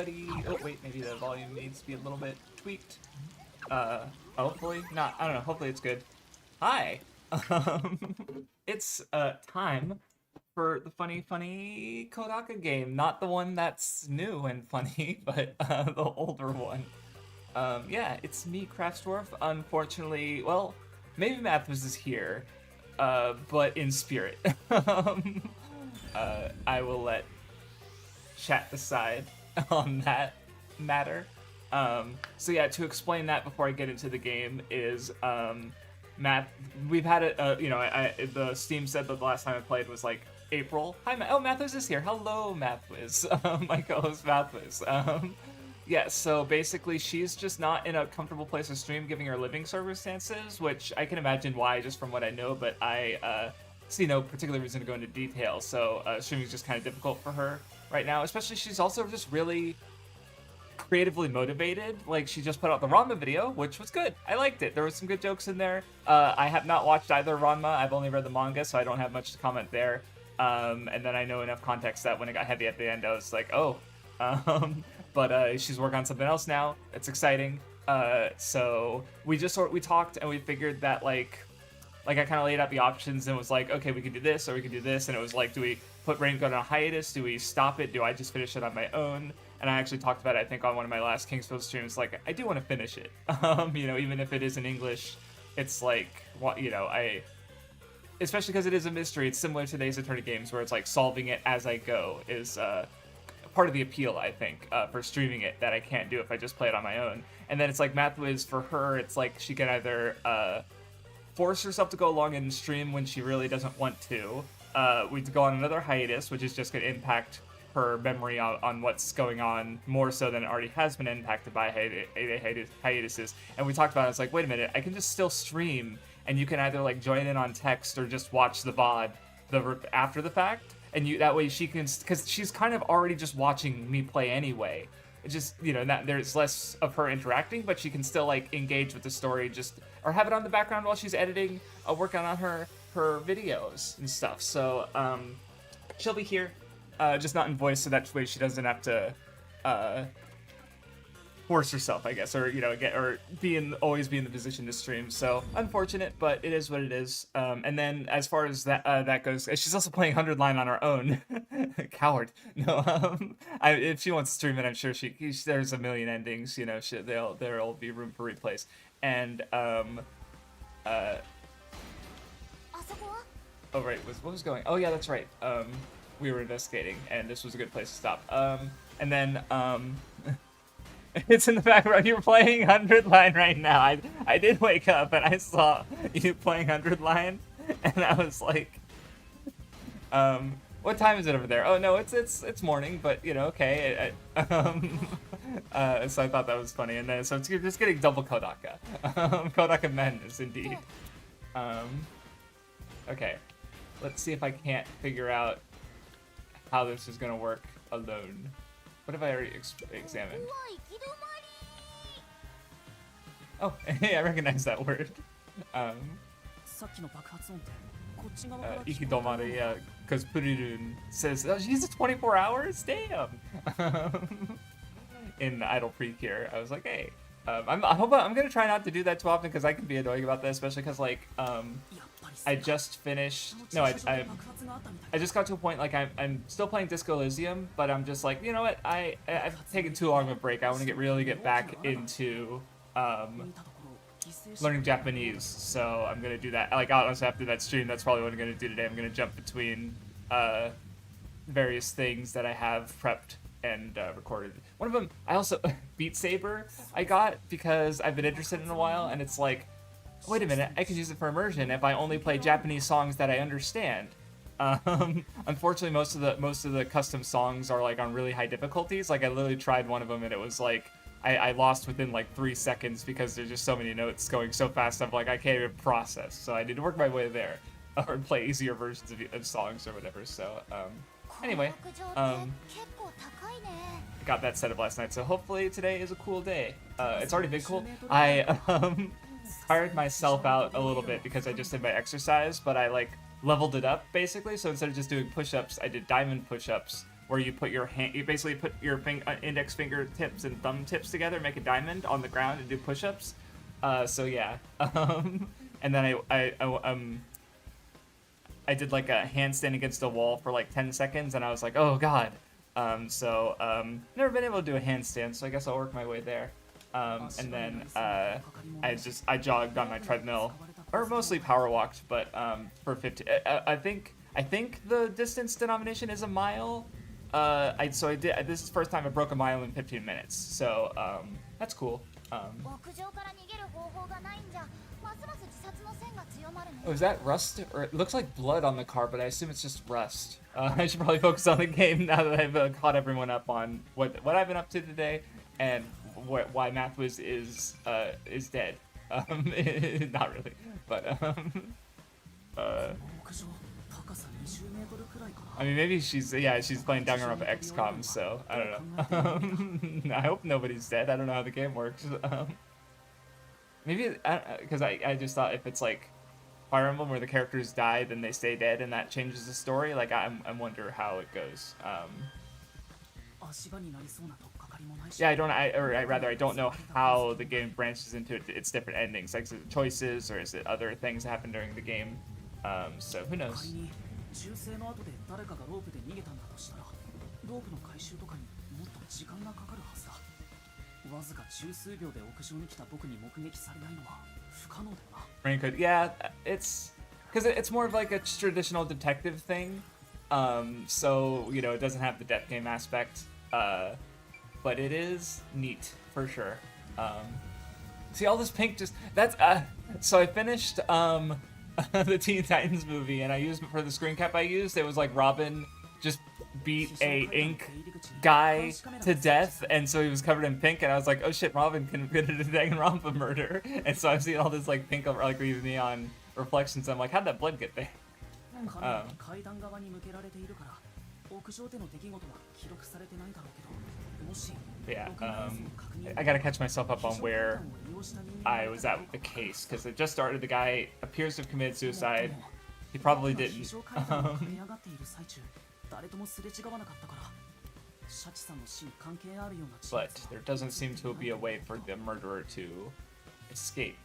everybody. Oh wait, maybe the volume needs to be a little bit tweaked. Hopefully not. I don't know. Hopefully it's good. Hi. It's time for the funny Kodaka game. Not the one that's new and funny, but the older one. Yeah, it's me, Dwarf. Unfortunately, well, maybe Mathis is here, but in spirit. I will let chat decide on that matter. So yeah, to explain that before I get into the game is, we've had it, the Steam said that the last time I played was like April. Hi, Mathis is here. Hello, Mathis. My co-host Mathis. Yeah, so basically she's just not in a comfortable place to stream given her living circumstances, which I can imagine why just from what I know, but I see no particular reason to go into detail, so streaming is just kind of difficult for her right now, especially she's also just really creatively motivated. Like, she just put out the Ranma video, which was good. I liked it. There was some good jokes in there. I have not watched either Ranma. I've only read the manga, so I don't have much to comment there. And then I know enough context that when it got heavy at the end, I was like, oh. But she's working on something else now. It's exciting. So we talked and we figured that like I kind of laid out the options and was like, okay, we can do this or we can do this. And it was like, do we put Raincode on a hiatus? Do we stop it? Do I just finish it on my own? And I actually talked about it, I think, on one of my last Kingsfield streams. Like, I do want to finish it. Even if it is in English, it's like, especially because it is a mystery. It's similar to the Ace Attorney games where it's like solving it as I go is part of the appeal, I think, for streaming it that I can't do if I just play it on my own. And then it's like Mathwiz, for her, it's like she can either force herself to go along and stream when she really doesn't want to. We go on another hiatus, which is just going to impact her memory on what's going on more so than it already has been impacted by hiatuses. And we talked about it, it's like, wait a minute, I can just still stream, and you can either like join in on text or just watch the VOD after the fact. And that way she can, because she's kind of already just watching me play anyway. It's just, there's less of her interacting, but she can still like engage with the story, or have it on the background while she's editing, working on her videos and stuff. So she'll be here, just not in voice, so that way she doesn't have to force herself, I guess, or always be in the position to stream. So unfortunate, but it is what it is. And then as far as that goes, she's also playing 100 Line on her own. Coward. No, if she wants to stream it, I'm sure there's a million endings. There'll be room for replays. And oh right, what was going? Oh yeah, that's right. We were investigating, and this was a good place to stop. And then it's in the background. You're playing 100 Line right now. I did wake up and I saw you playing 100 Line, and I was like, what time is it over there? Oh no, it's morning, but okay. So I thought that was funny, and then so you're just getting double Kodaka. Kodaka Madness indeed. Okay, let's see if I can't figure out how this is gonna work alone. What have I already examined? Oh, hey, I recognize that word. Ikidomare, yeah, because Purirun says, oh, she's 24 hours? Damn! In Idle Freak here, I was like, hey, I'm gonna try not to do that too often because I can be annoying about that, especially because, like, I just finished, no, I just got to a point, like, I'm still playing Disco Elysium, but I'm just like, you know what, I've taken too long of a break. I want to really get back into, learning Japanese, so I'm gonna do that. Like, honestly, after that stream, that's probably what I'm gonna do today. I'm gonna jump between, various things that I have prepped and, recorded. One of them, I also, Beat Saber, I got because I've been interested in a while, and it's like, wait a minute, I could use it for immersion if I only play Japanese songs that I understand. Unfortunately, most of the custom songs are like on really high difficulties. Like, I literally tried one of them and it was like I lost within like 3 seconds because there's just so many notes going so fast. I'm like, I can't even process. So I need to work my way there, or play easier versions of songs or whatever. So anyway, I got that set up last night. So hopefully today is a cool day. It's already been cool. I tired myself out a little bit because I just did my exercise, but I like leveled it up basically. So instead of just doing push-ups, I did diamond push-ups, where you put your hand, you basically put your index finger tips and thumb tips together, make a diamond on the ground, and do push-ups. So yeah, and then I did like a handstand against a wall for like 10 seconds, and I was like, oh god. Never been able to do a handstand, so I guess I'll work my way there. And then I jogged on my treadmill, or mostly power walked, but for 15. I think the distance denomination is a mile. This is the first time I broke a mile in 15 minutes, so that's cool. Oh, is that rust? Or it looks like blood on the car, but I assume it's just rust. I should probably focus on the game now that I've caught everyone up on what I've been up to today and why Mathwas is dead. Not really, but I mean, maybe she's playing Danganronpa XCOM, so I don't know. I hope nobody's dead. I don't know how the game works. Maybe because I just thought if it's like Fire Emblem where the characters die, then they stay dead, and that changes the story. Like I wonder how it goes. Yeah, I don't know how the game branches into its different endings. Like, is it choices, or is it other things that happen during the game? So who knows? Raincode, yeah, it's because it's more of like a traditional detective thing. So you know, it doesn't have the death game aspect. But it is neat for sure. See all this pink so I finished the Teen Titans movie, and I used for the screen cap it was like Robin just beat a ink guy to death, and so he was covered in pink, and I was like, oh shit, Robin committed a Danganronpa murder. And so I've seen all this like pink like these neon reflections. I'm like, how'd that blood get there? Yeah, I gotta catch myself up on where I was at with the case, because it just started. The guy appears to have committed suicide. He probably didn't. But there doesn't seem to be a way for the murderer to escape.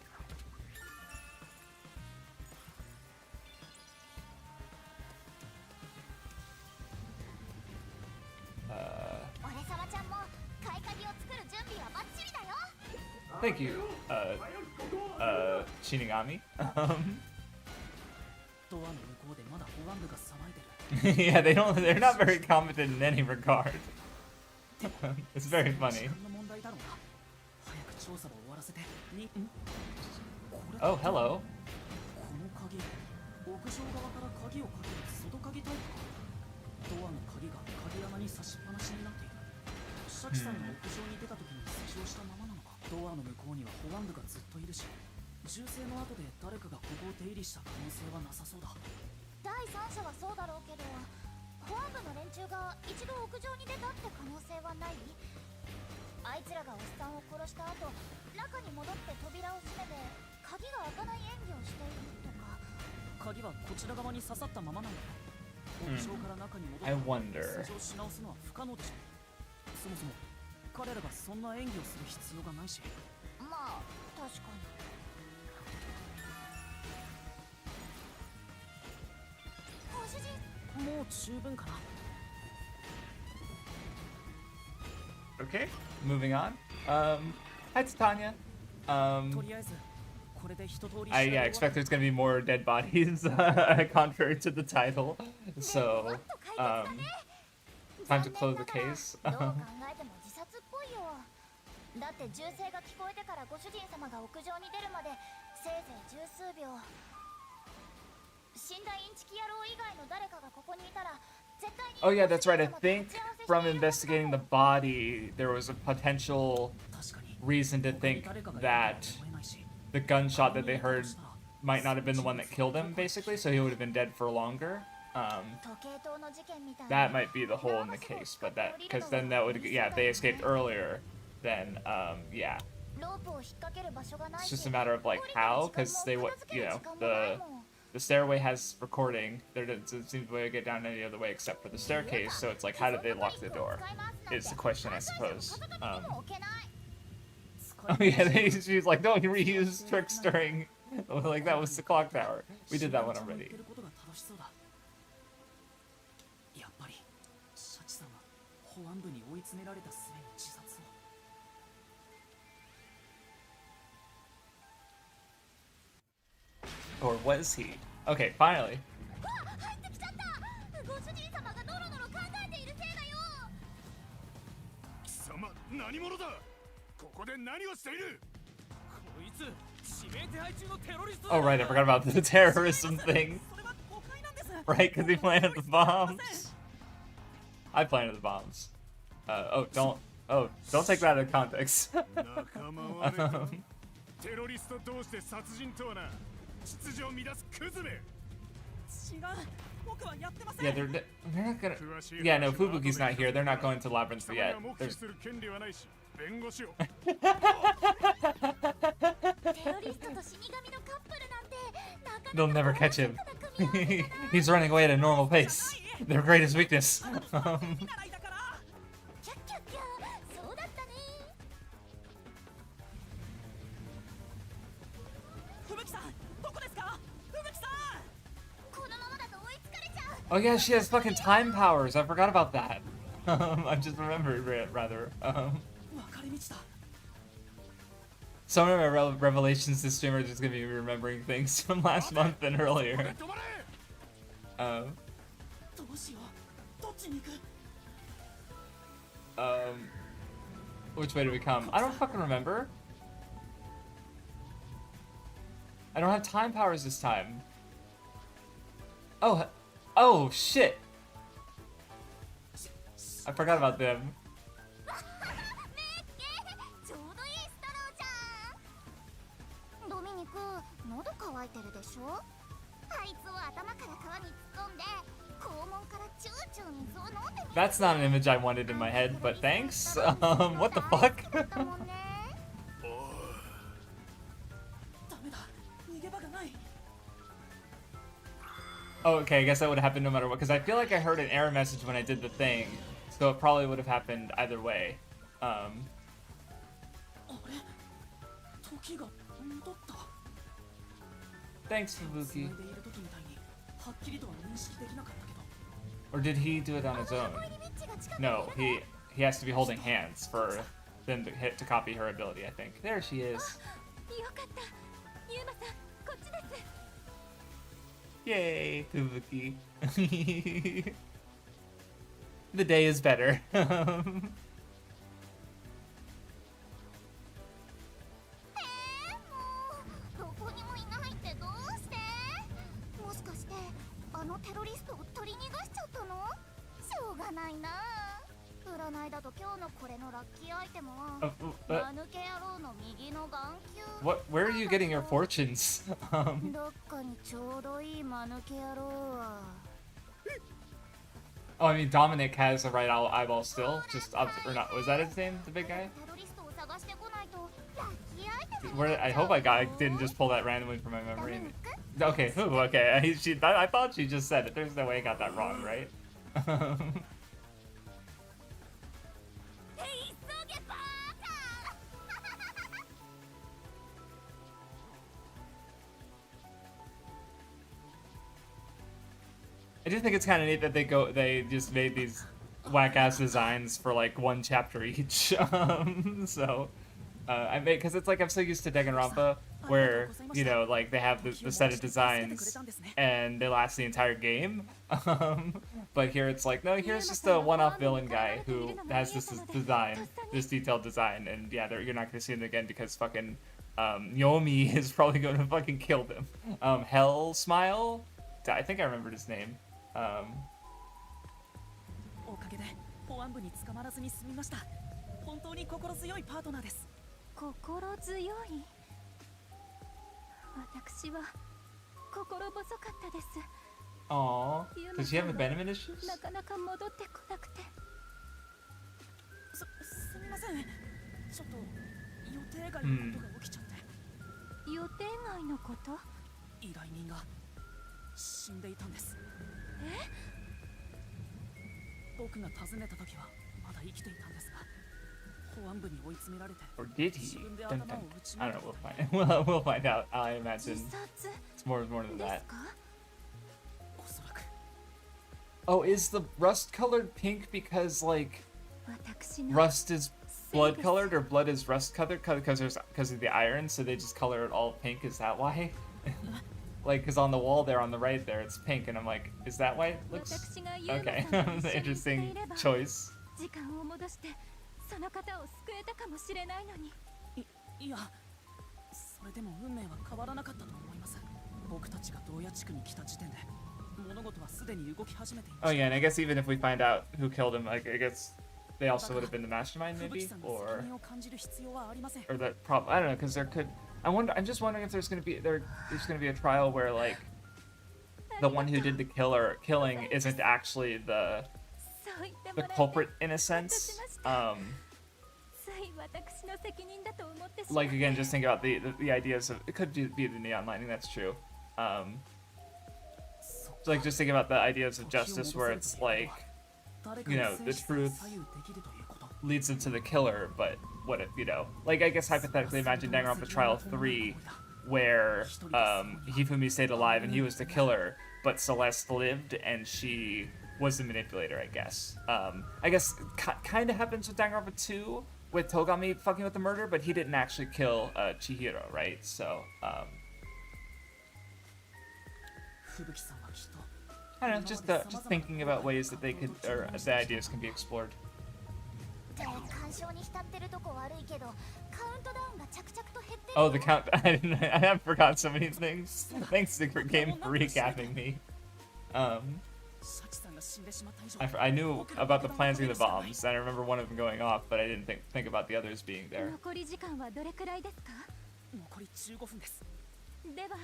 Thank you, Shinigami. Yeah, they're not very competent in any regard. It's very funny. Oh, hello. I wonder. Okay, moving on. Hi, Tanya. I expect there's gonna be more dead bodies, contrary to the title. So, time to close the case. Oh yeah, that's right. I think from investigating the body, there was a potential reason to think that the gunshot that they heard might not have been the one that killed him, basically, so he would have been dead for longer. That might be the hole in the case, but because then that would, yeah, if they escaped earlier, then, yeah. It's just a matter of, like, how, because they, the the stairway has recording. There doesn't seem to be a way to get down any other way except for the staircase. So it's like, how did they lock the door? Is the question, I suppose. Oh yeah, she's like, don't reuse tricks during. Like that was the clock tower. We did that one already. Or was he? Okay, finally. Oh right, I forgot about the terrorism thing. Right, because he planted the bombs. I planted the bombs. Don't take that out of context. Yeah, they're not gonna. Yeah, no, Fubuki's not here. They're not going to Labyrinth yet. They'll never catch him. He's running away at a normal pace. Their greatest weakness. Oh yeah, she has fucking time powers. I forgot about that. I just remembered it, rather. Some of my revelations this stream are just gonna be remembering things from last month and earlier. Which way do we come? I don't fucking remember. I don't have time powers this time. Oh shit! I forgot about them. That's not an image I wanted in my head, but thanks. What the fuck? Oh, okay, I guess that would have happened no matter what, because I feel like I heard an error message when I did the thing, so it probably would have happened either way. Thanks, Fubuki. Or did he do it on his own? No, he has to be holding hands for them to copy her ability, I think. There she is. Yay, Fubuki. The day is better. What? Where are you getting your fortunes? Oh, I mean, Dominic has a right eyeball still. Or not? Was that his name? The big guy? I hope I didn't just pull that randomly from my memory. Okay, okay. I thought she just said it. There's no way I got that wrong, right? I do think it's kind of neat that they just made these whack-ass designs for like one chapter each. Because it's like I'm so used to Danganronpa, where, you know, like they have the set of designs and they last the entire game. But here it's like, no, here's just a one-off villain guy who has this detailed design, and yeah, you're not gonna see him again because fucking Yomi is probably going to fucking kill them. Hell Smile? I think I remembered his name. Aww. Does she have abandonment issues? 死んでいたんです。僕が訪ねた時はまだ生きていたんですが、保安部に追い詰められて Or did he? 自分で Dun, 頭 dun. を打ち I 抜い don't た know. と We'll find out. I imagine 自殺 it's more than で that. すか？おそらく Oh, is the rust colored pink because like 私の rust is blood colored or blood is rust colored because of the iron, so they just color it all pink? Is that why? Like, because on the wall there on the right there it's pink, and I'm like, is that why it looks 私がユーマ okay? さんと一緒にしてい Interesting れば choice. 時間を戻してその方を救えたかもしれないのに。いや、それでも運命は変わらなかったと思います。僕たちが洞爺地区に来た時点で物事はすでに動き始めていま Oh した。 yeah, and I guess even if we find out who killed him, like I guess they also would have been the mastermind 吹 maybe, 雪さんが責 or 任を感じる必要はありません。 that problem. I don't know, because there could. I'm just wondering if there's gonna be a trial where like the one who did the killing isn't actually the そう言っても the らえて culprit in a sense. つい私の責任だと思ってしまっ Like て again, just think about the ideas of it could be the neon lighting. That's true. So like just think about the ideas of justice where it's like, you know, the truth leads them to the killer, but what if, you know, like I guess hypothetically imagine Danganronpa Trial 3 where Hifumi stayed alive and he was the killer, but Celeste lived and she was the manipulator, I guess. I guess kind of happens with Danganronpa 2 with Togami fucking with the murder, but he didn't actually kill Chihiro, right? So, 吹雪さんはきっと I don't know, just thinking about ways that they could, or the ideas can be explored. 干渉に浸ってるとこ悪いけどカウントダウンが着々と減ってる Oh, the count. I have forgot so many things. Thanks, Secret Game, for recapping me. シャチさんが死んでしまった以上 I knew about the planting of the bombs, and I remember one of them going off, but I didn't think about the others being there. 残り時間はどれくらいですか？残り15分です。では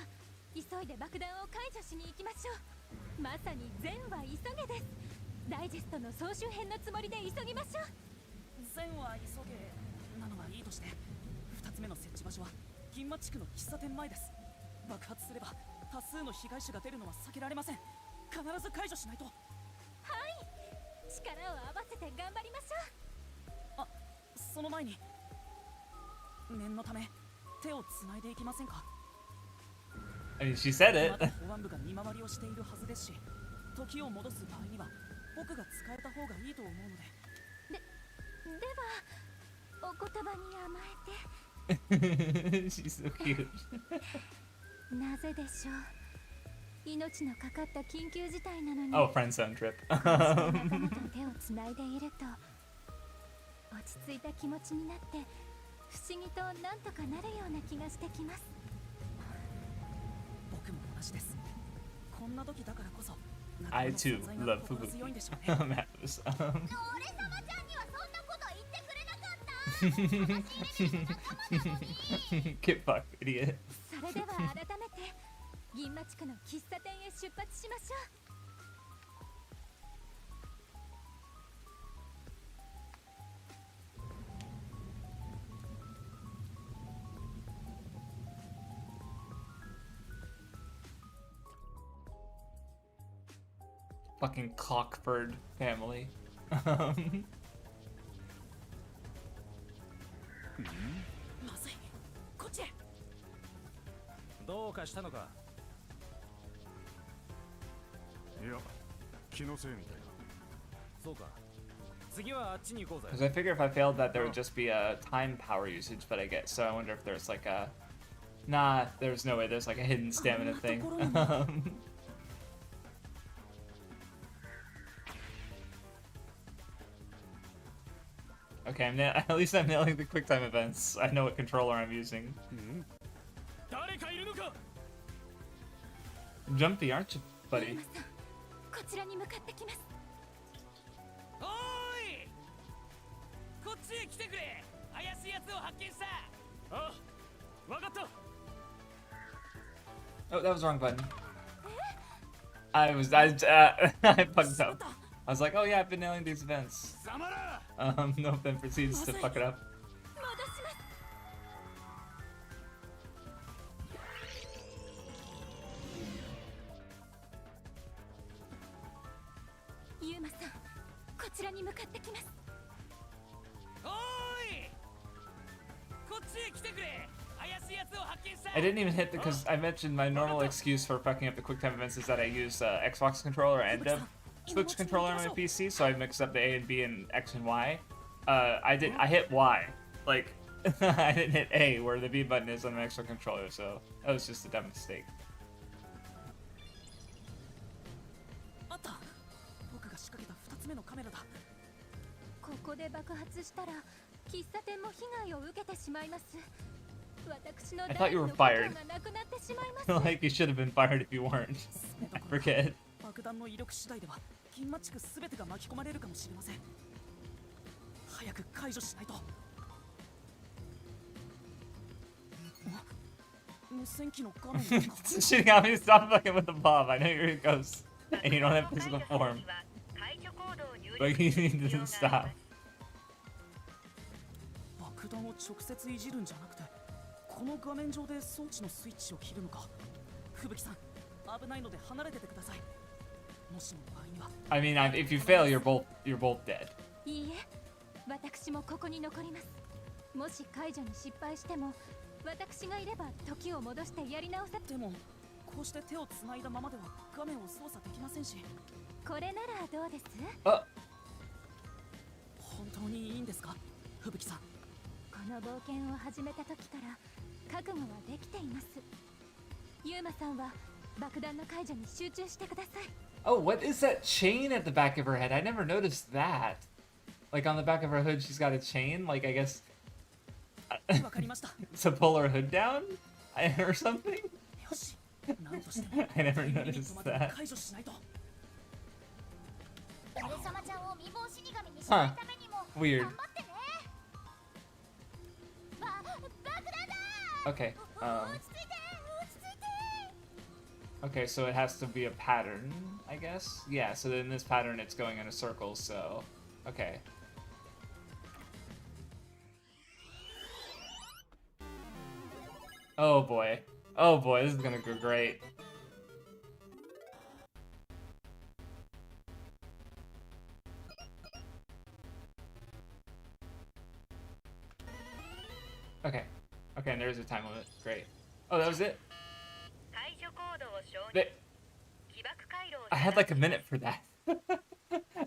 急いで爆弾を解除しに行きましょう。まさに善は急げです。ダイジェストの総集編のつもりで急ぎましょう。善は急げなのはいいとして、2つ目の設置場所は銀馬地区の喫茶店前です。爆発すれば多数の被害者が出るのは避けられません。必ず解除しないと。はい、力を合わせて頑張りましょう。あ、その前に念のため手をつないでいきませんか？ I mean, she said まだ it. 保安部が見回りをしているはずですし、時を戻す場合には僕が使えた方がいいと思うので。ではお言葉に甘えて。 She's so cute. なぜでしょう。命のかかった緊急事態なのに。 Oh, friend zone trip. 仲間と手をつないでいると落ち着いた気持ちになって不思議となんとかなるような気がしてきます。僕も同じです。こんな時だからこそ I too love 心強いんでしょうね。 Fubuki. Matters. 俺様ちゃんにはそんなこと言ってくれなかった。 Get fucked, idiot. それでは改めて銀馬地区の喫茶店へ出発しましょう。 Fucking Cockford family. まずい、こっちへ。どうかしたのか？いや、気のせいみたいだ。そうか。次はあっちに行こうぜ。 Because I figure if I failed that, there would just be a time power usage, but I get so I wonder if there's like a. Nah, there's no way. There's like a hidden stamina thing. Okay, at least I'm nailing the quick time events. I know what controller I'm using. 誰かいるのか？ Jumpy, aren't you, ユ buddy? ーマさん、こちらに向かってきます。おーい、こっちへ来てくれ。怪しいやつを発見した。あ、わかった。 Oh, that was the wrong button. I fucked up. I was like, oh yeah, I've been nailing these events. ざまら。 No, then proceeds to fuck it up. 戻します。 Oh, ちらに向かってきます。おーい、こっちへ来てくれ。怪しいやつを発見した。 I didn't even hit because I mentioned my normal excuse for fucking up the QuickTime events is that I use Xbox controller and a Switch controller on my PC, so I mix up the A and B and X and Y. I hit Y, like I didn't hit A where the B button is on my extra controller, so that was just a dumb mistake. あった。僕が仕掛けた2つ目のカメラだ。ここで爆発したら喫茶店も被害を受けてしまいます。私の I 大 thought you の were 故郷 fired. がなくなってしまいます。 Like you should have been fired if you weren't. I forget. 爆弾の威力次第では金馬地区すべてが巻き込まれるかもしれません。早く解除しないと。無線機の画面が Shinigami, stop fucking with the bomb. I know you're a ghost and you don't have physical form, but you need to stop. 爆弾を直接いじるんじゃなくて、この画面上で装置のスイッチを切るのか。吹雪さん、危ないので離れててください。もしも場合には。I mean, if you fail, you're both dead. いいえ、私もここに残ります。もし解除に失敗しても、私がいれば時を戻してやり直せ。でも、こうして手をつないだままでは画面を操作できませんし。これならどうです？Oh, 本当にいいんですか、吹雪さん。この冒険を始めた時から覚悟はできています。ユーマさんは爆弾の解除に集中してください。oh, what is that chain at the back of her head? I never noticed that. Like on the back of her hood, she's got a chain. Like I guess わかりました。 to pull her hood down or something. よし、なんとしても I never リミッ noticed トまで that. 解除しないと。俺様ちゃんを未亡死神にしないためにも Weird. 頑張ってね。爆弾だ。 Okay. 落ち着いて、落ち着いて。 Okay, so it has to be a pattern, I guess. Yeah. So in this pattern, it's going in a circle. So, okay. Oh boy. Oh boy, this is gonna go great. Okay. Okay, and there's a time limit. Great. Oh, that was it? I had like a minute for that.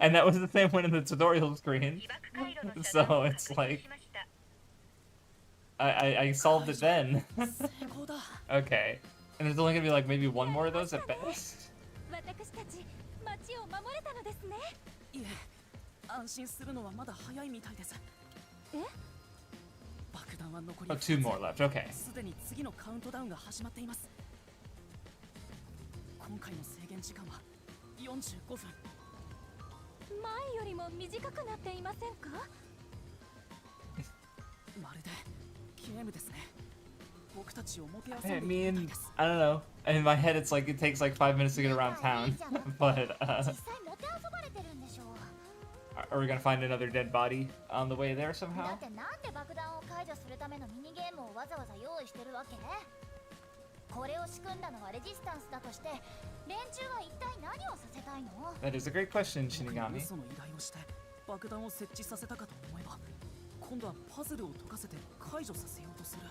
And that was the same one in the tutorial screen. So it's like... I solved it then. 成功だ。 Okay. And there's only gonna be like maybe one more of those at best? 私たち町を守れたのですね。いえ、安心するのはまだ早いみたいです。え？爆弾は残り Oh, two more left. Okay. すでに次のカウントダウンが始まっています。今回の制限時間は45分。前よりも短くなっていませんか？まるでゲームですね。僕たちをもてあそ I んでいるみたい mean, です。 I don't know. In my head, it's like it takes like 5 minutes to get around town. But 実際もてあそばれてるんでしょう。 are we gonna find another dead body on the way there だ somehow? ってなんで爆弾を解除するためのミニゲームをわざわざ用意してるわけ？これを仕組んだのはレジスタンスだとして、連中は一体何をさせたいの？ That is a great question, 僕に Shinigami. 嘘の依頼をして爆弾を設置させたかと思えば、今度はパズルを解かせて解除させようとする。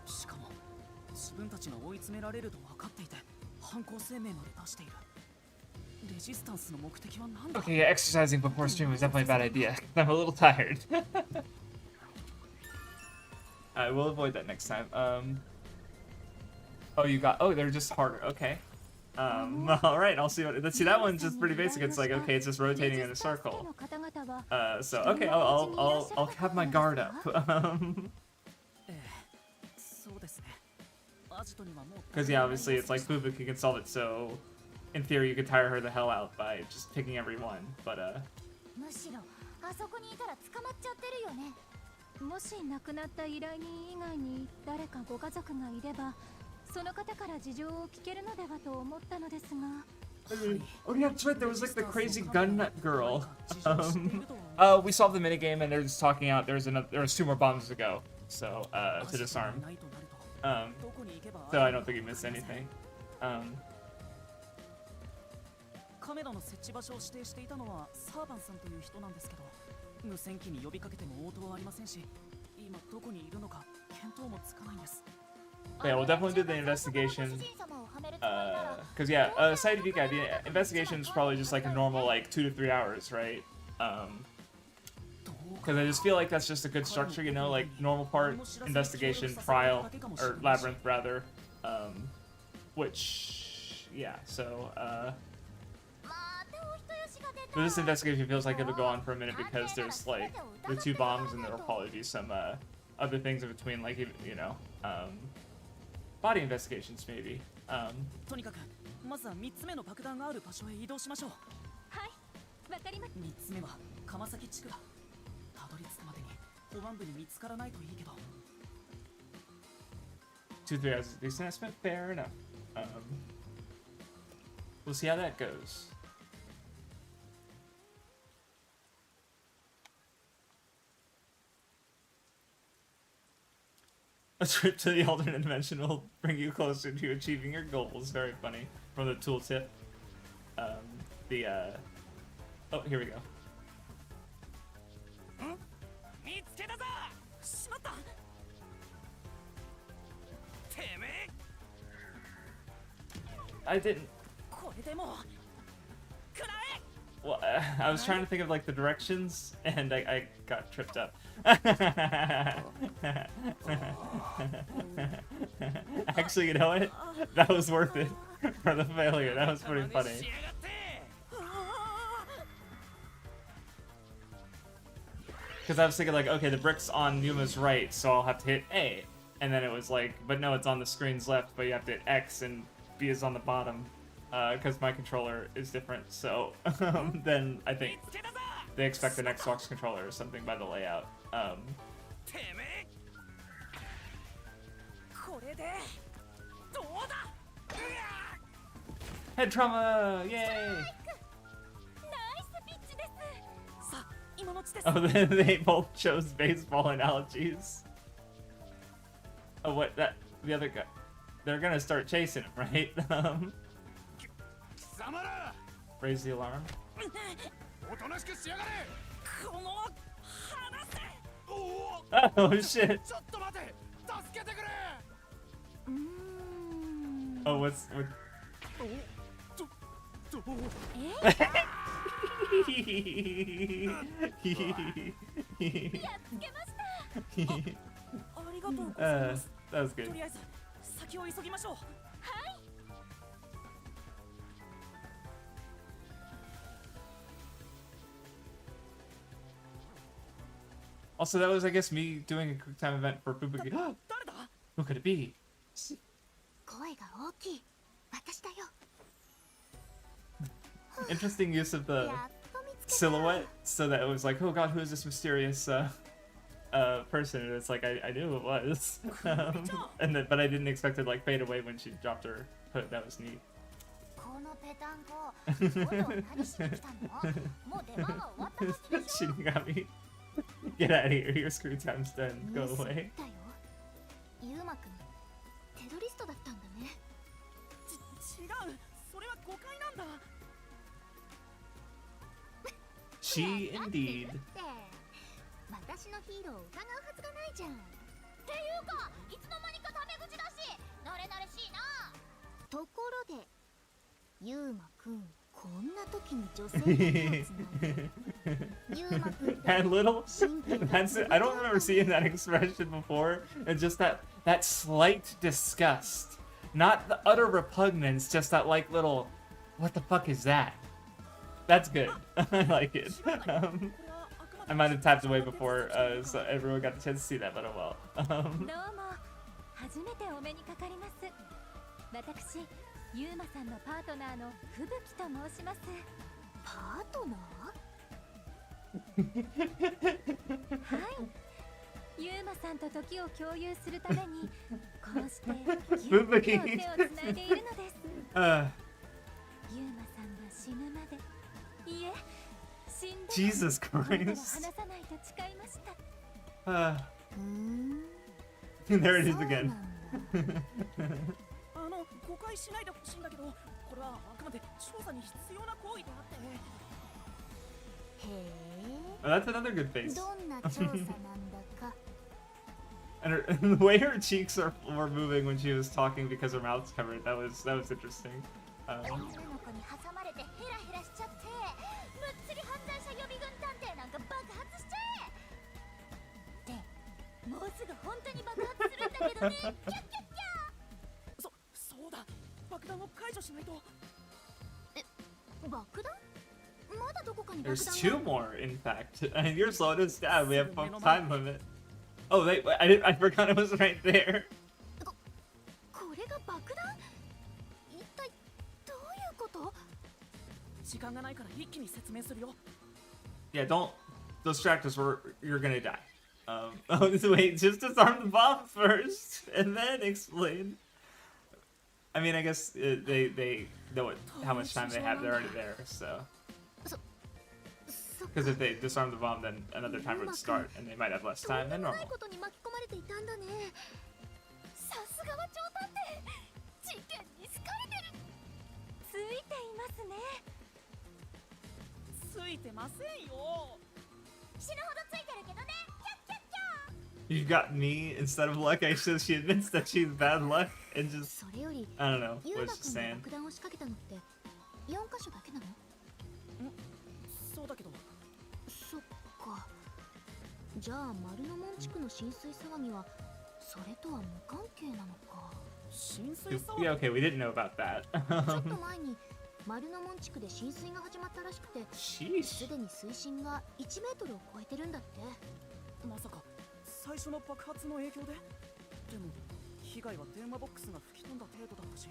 しかも自分たちが追い詰められると分かっていて犯行声明まで出している。レジスタンスの目的は何だ？ Okay, yeah, exercising before stream was definitely a bad idea. I'm a little tired. I will avoid that next time. Oh, you got... Oh, they're just harder. Okay. All right, I'll see what... Let's see, that one's just pretty basic. It's like, okay, it's just rotating in a circle. So, okay, I'll have my guard up. そうですね。アジトにはもう Because, yeah, obviously, it's like Fubuki can solve it, so... In theory, you could tire her the hell out by just picking every one, but, むしろあそこにいたら捕まっちゃってるよね。もし亡くなった依頼人以外に誰かご家族がいれば、その方から事情を聞けるのではと思ったのですが。Oh yeah, that's right, there was like the crazy gun nut girl. We solved the minigame and they're just talking out, there was 2 more bombs to go, so, to disarm. So I don't think you missed anything. カメラの設置場所を指定していたのはサーバンさんという人なんですけど、無線機に呼びかけても応答はありませんし、今どこにいるのか見当もつかないんです。 Yeah, we'll definitely do the investigation. Cause yeah, Side Vika, the investigation is probably just like a normal like 2 to 3 hours, right? Cause I just feel like that's just a good structure, you know, like normal part, investigation, trial, or labyrinth rather. Which, yeah, so but this investigation feels like it'll go on for a minute because there's like the 2 bombs and there'll probably be some other things in between, like, you know, body investigations maybe. とにかくまずは3つ目の爆弾がある場所へ移動しましょう。はい、わかりました。3つ目は鎌崎地区だ。たどり着くまでに保安部に見つからないといいけど。 2 3 hours is a decent estimate, fair enough. We'll see how that goes. A trip to the alternate dimension will bring you closer to achieving your goals. Very funny. From the tooltip. Oh, here we go. 見つけたぞ。しまった。てめえ。 I didn't. これでも。くらえ。 Well, I was trying to think of like the directions, and I got tripped up. Actually, you know what? That was worth it for the failure. That was pretty funny. Because I was thinking like, okay, the brick's on Yuma's right, so I'll have to hit A. And then it was like, but no, it's on the screen's left, but you have to hit X and B is on the bottom. Because my controller is different, so then I think they expect an Xbox controller or something by the layout. Head trauma! Yay! Oh, they both chose baseball analogies. Oh, what? That the other guy? They're gonna start chasing him, right? Raise the alarm. Oh shit! Oh, what's what? That was good. Also, that was, I guess, me doing a quick time event for Fubuki. Who could it be? Interesting use of the silhouette, so that it was like, oh god, who is this mysterious person? And it's like, I knew who it was, and then, but I didn't expect it to like fade away when she dropped her hood. That was neat. Shinigami, get out of here! Your screen time's done. Go away. She indeed. 私のヒーローを疑うはずがないじゃん。っていうか、いつの間にかタメ口だし、慣れ慣れしいな。ところで、ユウマくん、こんな時に女性の手をつないで。ユウマくん And little, that's it. I don't remember seeing that expression before. And just that slight disgust, not the utter repugnance, just that like little, what the fuck is that? That's good. I like it. I might have tapped away before, so everyone got the chance to see that, but oh well. どうも、初めてお目にかかります。私、ユウマさんのパートナーの吹雪と申します。パートナー？はい。ユウマさんと時を共有するために、こうしてユウマと手をつないでいるのです。ユウマさんが死ぬまで、いえ。Jesus Christ. There it is again. 誤解しないでほしいんだけど、これはあくまで調査に必要な行為であって。Oh, that's another good face. どんな調査なんだか。And the way her cheeks were moving when she was talking because her mouth's covered, that was interesting. 女の子に挟まれてヘラヘラしちゃって、むっつり犯罪者予備軍探偵なんか爆発しちゃえ。で、もうすぐ本当に爆発するんだけどね。キャッキャッキャー。そうだ。爆弾を解除しないと。爆弾？まだどこかに爆弾が。 There's two more, in fact. And you're slow to stab. We have time limit. Oh, wait, I forgot it was right there. これが爆弾？一体どういうこと？時間がないから一気に説明するよ。Yeah, don't distract us. You're gonna die. Oh, wait, just disarm the bomb first, and then explain. I mean, I guess they know how much time they have. They're already there, so. Because if they disarm the bomb, then another timer would start, and they might have less time than normal. さすがは超探偵。事件に好かれてる。ついていますね。ついてませんよ。死ぬほどついてるけどね。キャッキャッキャー。 You got me instead of luck. She admits that she's bad luck and just, それより、 I don't know, ユー was マ just 君が saying. 爆弾を仕掛けたのって4箇所だけなの？そうだけど。そっか。じゃあ丸の門地区の浸水騒ぎはそれとは無関係なのか。浸水騒ぎ。 Yeah, okay, we didn't know about that. ちょっと前に丸の門地区で浸水が始まったらしくて、 Sheesh. すでに水深が1メートルを超えてるんだって。まさか最初の爆発の影響で？でも被害は電話ボックスが吹き飛んだ程度だったし、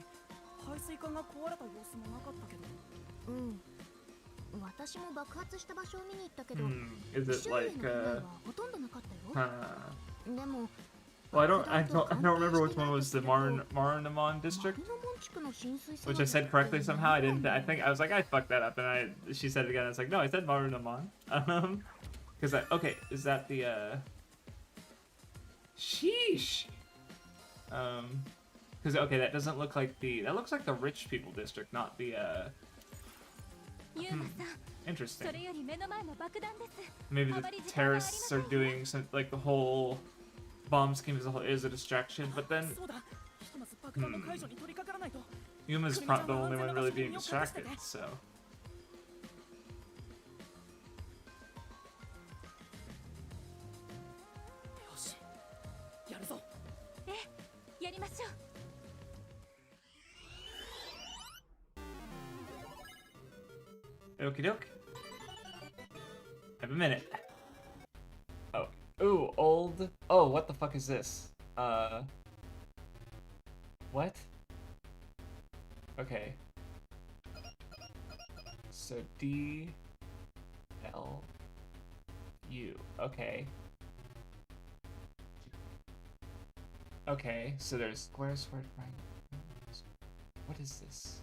排水管が壊れた様子もなかったけど。うん。私も爆発した場所を見に行ったけど、 Is it 周囲へ like, の被害はほとんどなかったよ。でも well, I don't remember which one was the Marunaman district, 丸の門地区の浸水騒ぎ which I said correctly somehow. I didn't. I think I was like, I fucked that up, and she said it again. I was like, no, I said Marunaman. Because okay, is that the sheesh? Because okay, that doesn't look like that looks like the rich people district, not the ユーマさん、 interesting. それより目の前の爆弾です。 Maybe the terrorists are doing some, like the whole bomb scheme as a whole is a distraction, but then そうだ。ひとまず爆弾の解除に取り掛からないと。 Yuma's the only one really being distracted, so. よし、やるぞ。やりましょう。 Okie doke. Have a minute. Oh. Ooh, old. Oh, what the fuck is this? What? Okay. So D L U. Okay. Okay, so there's square, triangle. What is this?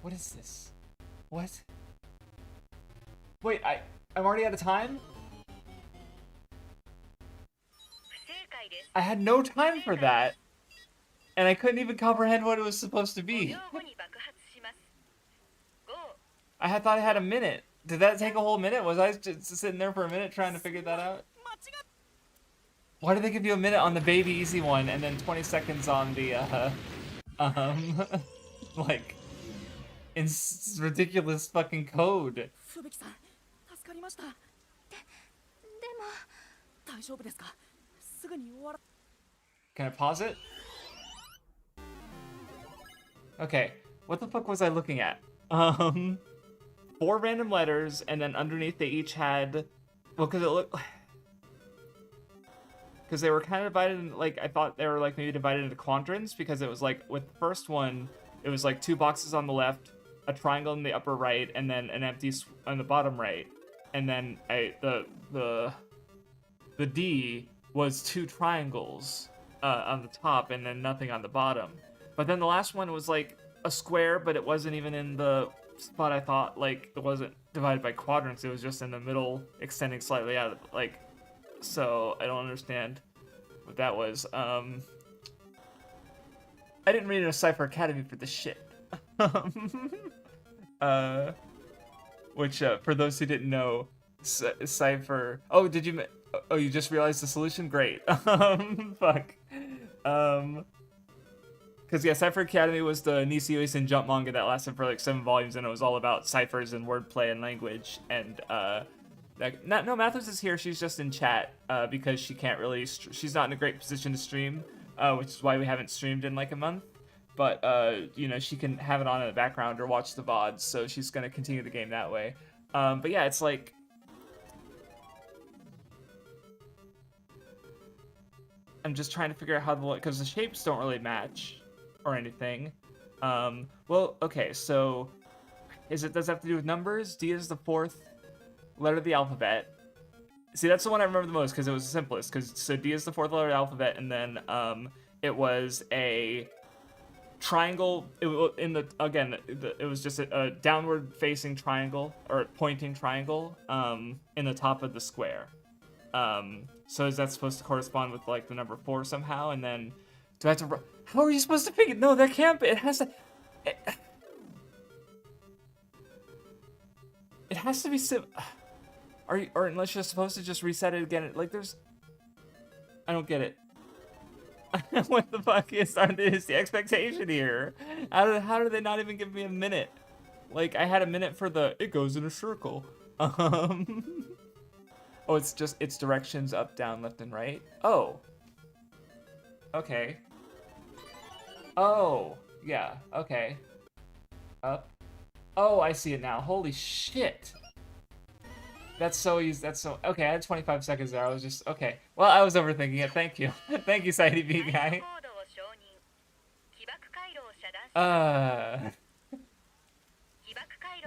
What is this? What? Wait, I'm already out of time? I had no time for that. And I couldn't even comprehend what it was supposed to be. I had thought I had a minute. Did that take a whole minute? Was I just sitting there for a minute trying to figure that out? Why did they give you a minute on the baby easy one and then 20 seconds on the, like, ridiculous fucking code? ふぶきさん、助かりました。でも大丈夫ですか？すぐに終わら。 Can I pause it? Okay, what the fuck was I looking at? 4 random letters, and then underneath they each had, well, because they were kind of divided in, like, I thought they were like maybe divided into quadrants, because it was like with the first one, it was like 2 boxes on the left, a triangle in the upper right, and then an empty on the bottom right, and then the D was 2 triangles on the top, and then nothing on the bottom. But then the last one was like a square, but it wasn't even in the spot I thought, like, it wasn't divided by quadrants, it was just in the middle, extending slightly out of, like, so I don't understand what that was. I didn't read a Cypher Academy for this shit. Which, for those who didn't know, Cypher... Oh, did you... Oh, you just realized the solution? Great. Fuck. Because, yeah, Cypher Academy was the Nisio-Isin jump manga that lasted for, like, 7 volumes, and it was all about ciphers and wordplay and language, and, no, Mathos is here, she's just in chat, because she can't really... she's not in a great position to stream, which is why we haven't streamed in, like, a month. But, you know, she can have it on in the background or watch the VODs, so she's gonna continue the game that way. But yeah, it's like... I'm just trying to figure out how the... because the shapes don't really match or anything. Well, okay, so... does it have to do with numbers? D is the 4th letter of the alphabet. See, that's the one I remember the most, because it was the simplest. So D is the 4th letter of the alphabet, and then, it was a... triangle. It was just a downward facing triangle or pointing triangle in the top of the square. So is that supposed to correspond with like the number 4 somehow? And then do I have to... how are you supposed to figure... no, that can't be. It has to... it has to be or unless you're supposed to just reset it again. Like there's... I don't get it. What the fuck is the expectation here? How do they not even give me a minute? Like, I had a minute for the, it goes in a circle. Oh, it's directions up, down, left, and right? Oh. Okay. Oh, yeah, okay. Up. Oh, I see it now. Holy shit. That's so easy. Okay, I had 25 seconds there. I was just... okay. Well, I was overthinking it. Thank you. Thank you, Saidi B guy.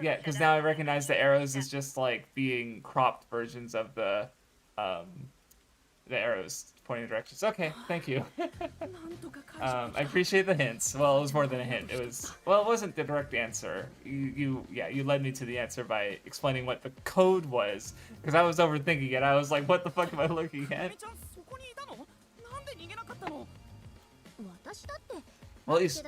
Yeah, because now I recognize the arrows as just, like, being cropped versions of the arrows pointing directions. Okay, thank you. I appreciate the hints. Well, it was more than a hint. It was... well, it wasn't the direct answer. You led me to the answer by explaining what the code was. Because I was overthinking it. I was like, what the fuck am I looking at? Well, at least...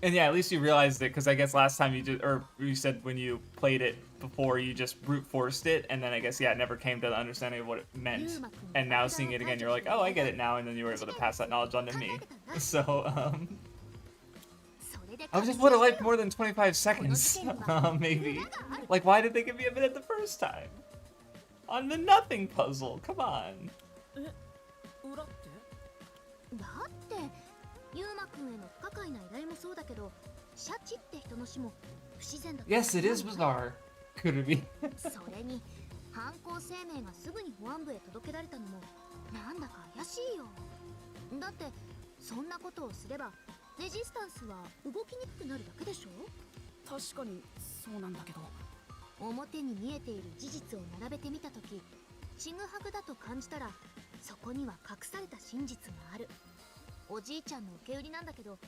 and yeah, at least you realized it, because I guess last time you said when you played it before, you just brute forced it, and then I guess, yeah, it never came to the understanding of what it meant. And now seeing it again, you're like, oh, I get it now, and then you were able to pass that knowledge on to me. So, I just would have liked more than 25 seconds, maybe. Like, why did they give me a minute the first time? On the nothing puzzle, come on. Yes, it is bizarre. Could it be? それに犯行声明がすぐに保安部へ届けられたのもなんだか怪しいよ。だってそんなことをすればレジスタンスは動きにくくなるだけでしょ。確かにそうなんだけど、表に見えている事実を並べてみたとき、ちぐはぐだと感じたらそこには隠された真実がある。おじいちゃんの受け売りなんだけど、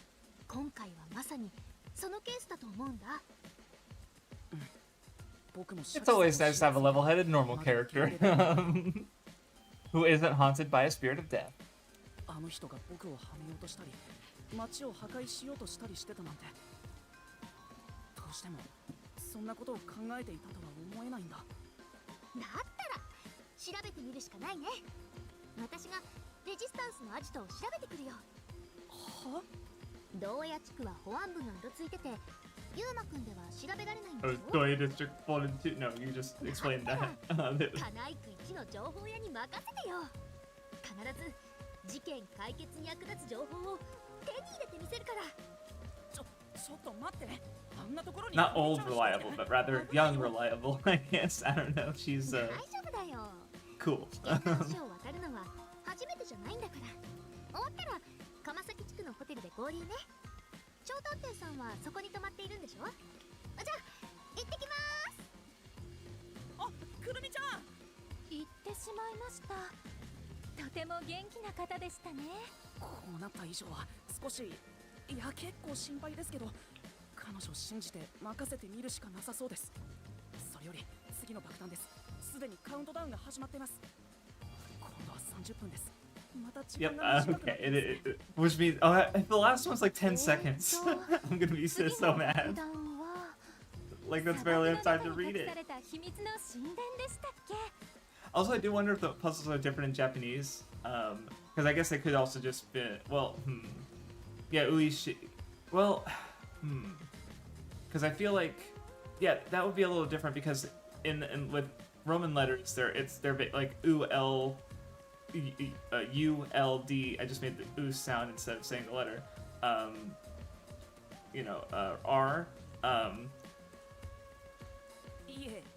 今回はまさにそのケースだと思うんだ。It's always nice to have a level-headed normal character who isn't haunted by a spirit of death. あの人が僕をはめようとしたり、街を破壊しようとしたりしてたなんて、どうしてもそんなことを考えていたとは思えないんだ。だったら調べてみるしかないね。私がレジスタンスのアジトを調べてくるよ。は？洞爺地区は保安部がうろついてて、ユーマくんでは調べられないんだよ。洞爺 District folded to... No, you just explained that. カナイク一の情報屋に任せてよ。必ず事件解決に役立つ情報を手に入れてみせるから。ちょっと待って。あんなところに。 Not old reliable, but rather young reliable, I guess. I don't know. She's 大丈夫だよ。cool. 橋を渡るのは初めてじゃないんだから。終わったら鎌崎地区のホテルで合流ね。超探偵さんはそこに泊まっているんでしょ。じゃあ行ってきます。あ、くるみちゃん。行ってしまいました。とても元気な方でしたね。こうなった以上は少し、いや結構心配ですけど、彼女を信じて任せてみるしかなさそうです。それより次の爆弾です。すでにカウントダウンが始まっています。今度は30分です。Yep, okay. Which means, the last one's like 10 seconds. I'm gonna be so mad. Like, that's barely enough time to read it. Also, I do wonder if the puzzles are different in Japanese. Because I guess they could also just be, well, yeah, uishi. Well, because I feel like, yeah, that would be a little different because in with Roman letters, they're like UL, ULD. I just made the U sound instead of saying the letter. R.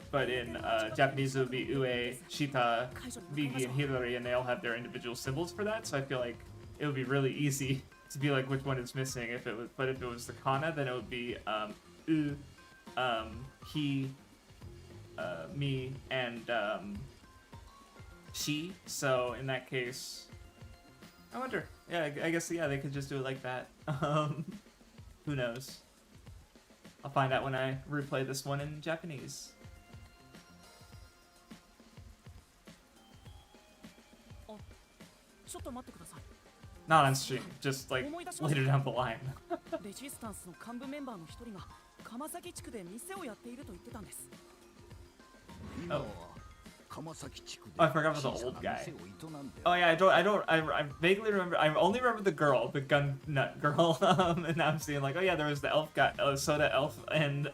But in Japanese, it would be Ue, Shita, Bigi, and Hidori, and they all have their individual symbols for that. So I feel like it would be really easy to be like which one is missing. But if it was the kana, then it would be U, he, me, and she. So in that case, I wonder. Yeah, I guess they could just do it like that. Who knows? I'll find out when I replay this one in Japanese. Not on stream, just like later down the line. Oh, I forgot about the old guy. Oh yeah, I vaguely remember. I only remember the girl, the gun nut girl. And now I'm seeing like, oh yeah, there was the elf guy, soda elf, and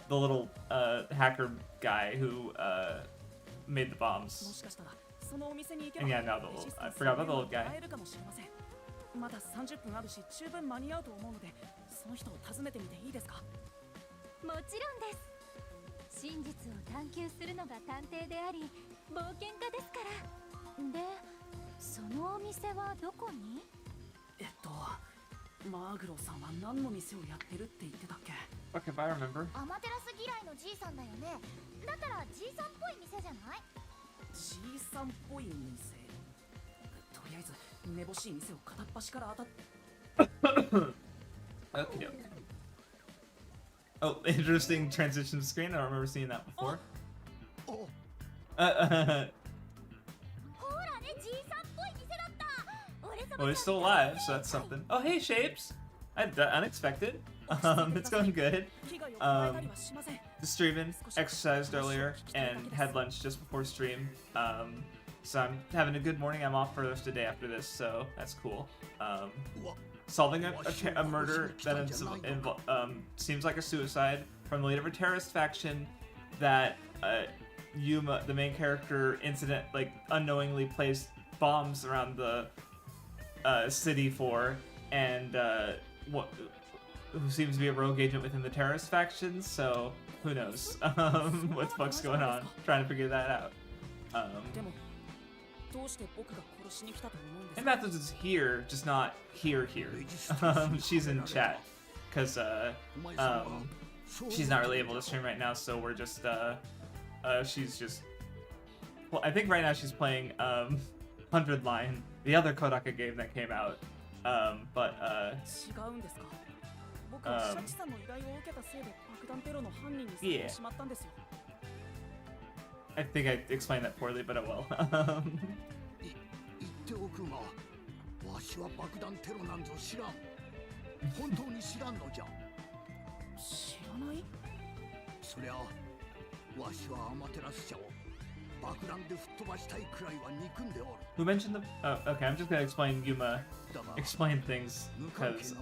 the little hacker guy who made the bombs. And yeah, now I forgot about the old guy. まだ30分あるし十分間に合うと思うのでその人を訪ねてみていいですかもちろんです真実を探求するのが探偵であり冒険家ですからでそのお店はどこにマーグロさんは何の店をやってるって言ってたっけ Okay, if I remember. アマテラス嫌いのじいさんだよねだったらじいさんっぽい店じゃないじいさんっぽい店とりあえずめぼしい店を片っ端から当たっ Okay. Oh, interesting transition screen. I don't remember seeing that before. ほらねじいさんっぽい店だった俺様 Well, he's still alive, so that's something. Oh, hey, Shapes! Unexpected. It's going good. Just streaming, exercised earlier, and had lunch just before stream. So I'm having a good morning. I'm off for the rest of the day after this, so that's cool. Solving a murder that seems like a suicide from the leader of a terrorist faction that Yuma, the main character, unknowingly placed bombs around the city for, and who seems to be a rogue agent within the terrorist factions. So who knows what the fuck's going on? Trying to figure that out. And Matthews is here, just not here. She's in chat, because she's not really able to stream right now, so we're just, she's just, well, I think right now she's playing 100 Line, the other Kodaka game that came out, yeah. I think I explained that poorly, but I will. 言っておくが、わしは爆弾テロなんぞ知らん。本当に知らんのじゃ。知らない？そりゃ、わしはアマテラス社を爆弾で吹っ飛ばしたいくらいは憎んでおる。Who mentioned the? Oh, okay. I'm just gonna explain explain things because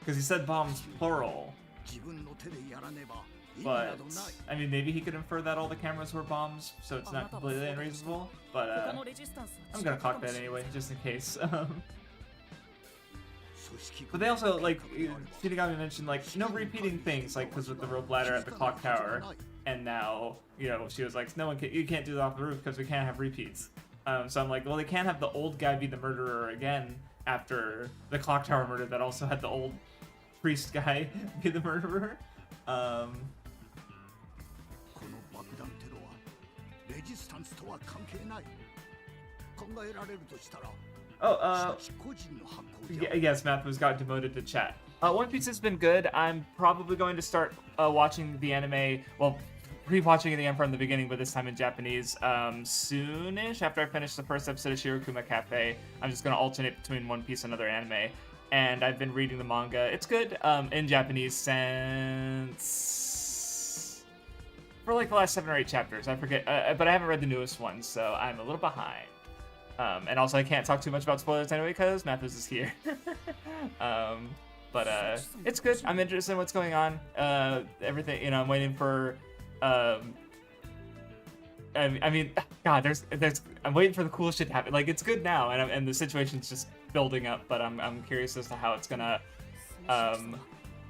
he said bombs plural. 自分の手でやらねば。 But, I mean, maybe he could infer that all the cameras were bombs, so it's not completely unreasonable. But, I'm gonna clock that anyway, just in case. But they also, like, Shinigami mentioned, like, no repeating things, like, because with the rope ladder at the clock tower, and now, you know, she was like, you can't do that off the roof because we can't have repeats. So I'm like, well, they can't have the old guy be the murderer again after the clock tower murder that also had the old priest guy be the murderer. Yes, Matthew's got demoted to chat. One Piece has been good. I'm probably going to start watching the anime, well, rewatching it again from the beginning, but this time in Japanese. Soonish, after I finish the first episode of Shirokuma Cafe, I'm just gonna alternate between One Piece and another anime. And I've been reading the manga. It's good in Japanese since for like the last 7 or 8 chapters. I forget, but I haven't read the newest one, so I'm a little behind. And also, I can't talk too much about spoilers anyway because Mathis is here. But it's good. I'm interested in what's going on. Everything, you know, I'm waiting for. I mean, God, I'm waiting for the cool shit to happen. Like, it's good now, and the situation's just building up. But I'm curious as to how it's gonna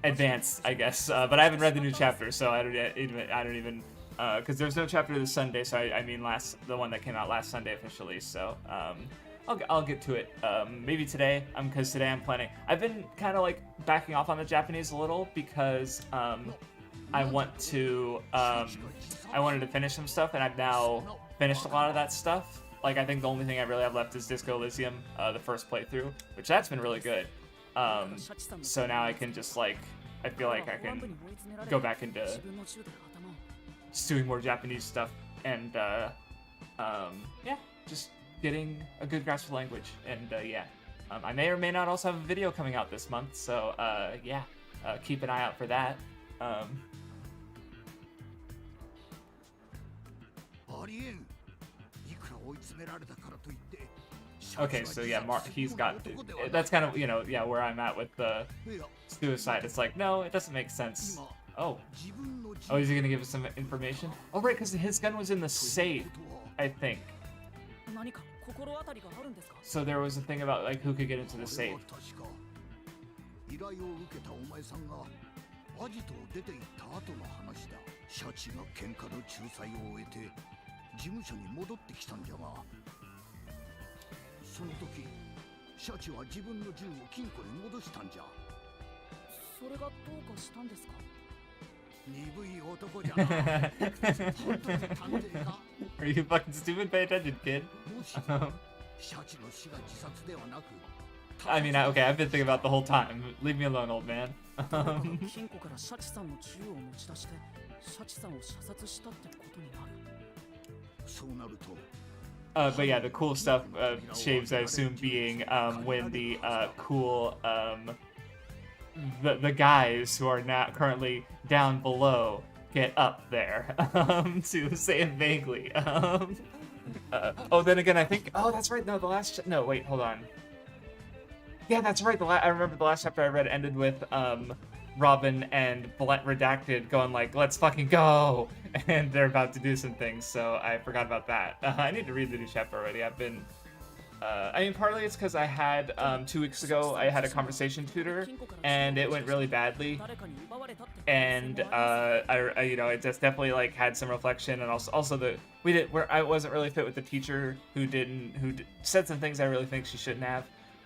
advance, I guess. But I haven't read the new chapter, so I don't even. Because there's no chapter this Sunday, so I mean the one that came out last Sunday officially. So I'll get to it maybe today. Because today I'm planning. I've been kind of like backing off on the Japanese a little because I wanted to finish some stuff, and I've now finished a lot of that stuff. Like, I think the only thing I really have left is Disco Elysium, the first playthrough, which that's been really good. So now I can just like, I feel like I can go back into just doing more Japanese stuff and yeah, just getting a good grasp of the language. And yeah, I may or may not also have a video coming out this month, so yeah, keep an eye out for that. Okay, so yeah, he's got, that's kind of, you know, yeah, where I'm at with the suicide. It's like, no, it doesn't make sense. Oh, is he gonna give us some information? Oh, right, because his gun was in the safe, I think. So there was a thing about like who could get into the safe. Are you fucking stupid? Pay attention, kid. I mean, okay, I've been thinking about it the whole time. Leave me alone, old man. But yeah, the cool stuff, shaves, I assume, being when the cool the guys who are now currently down below get up there, to say it vaguely. Oh, then again, I think, oh, that's right, no, the last, no, wait, hold on. Yeah, that's right, I remember the last chapter I read ended with, Robin and Redacted going like, let's fucking go, and they're about to do some things, so I forgot about that. I need to read the new chapter already. I've been, I mean, partly it's because I had, 2 weeks ago, I had a conversation tutor, and it went really badly, and, I you know, it just definitely, like, had some reflection, and also I wasn't really fit with the teacher who said some things I really think she shouldn't have.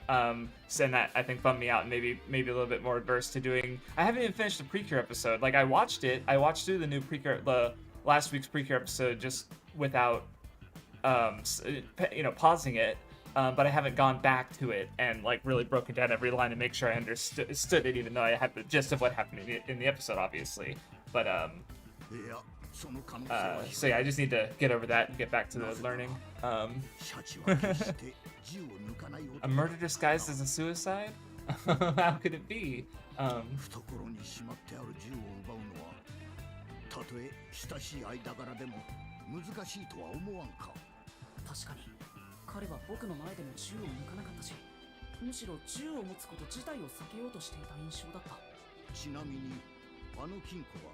And that I think bummed me out, and maybe a little bit more adverse to doing. I haven't even finished the Precure episode. Like, I watched through the new Precure, the last week's Precure episode, just without, you know, pausing it. But I haven't gone back to it and like really broken down every line to make sure I understood it, even though I had the gist of what happened in the episode, obviously. But so yeah, I just need to get over that and get back to the learning. A murder disguised as a suicide? How could it be? 彼は僕の前でも銃を抜かなかったし、むしろ銃を持つこと自体を避けようとしていた印象だった。ちなみに、あの金庫は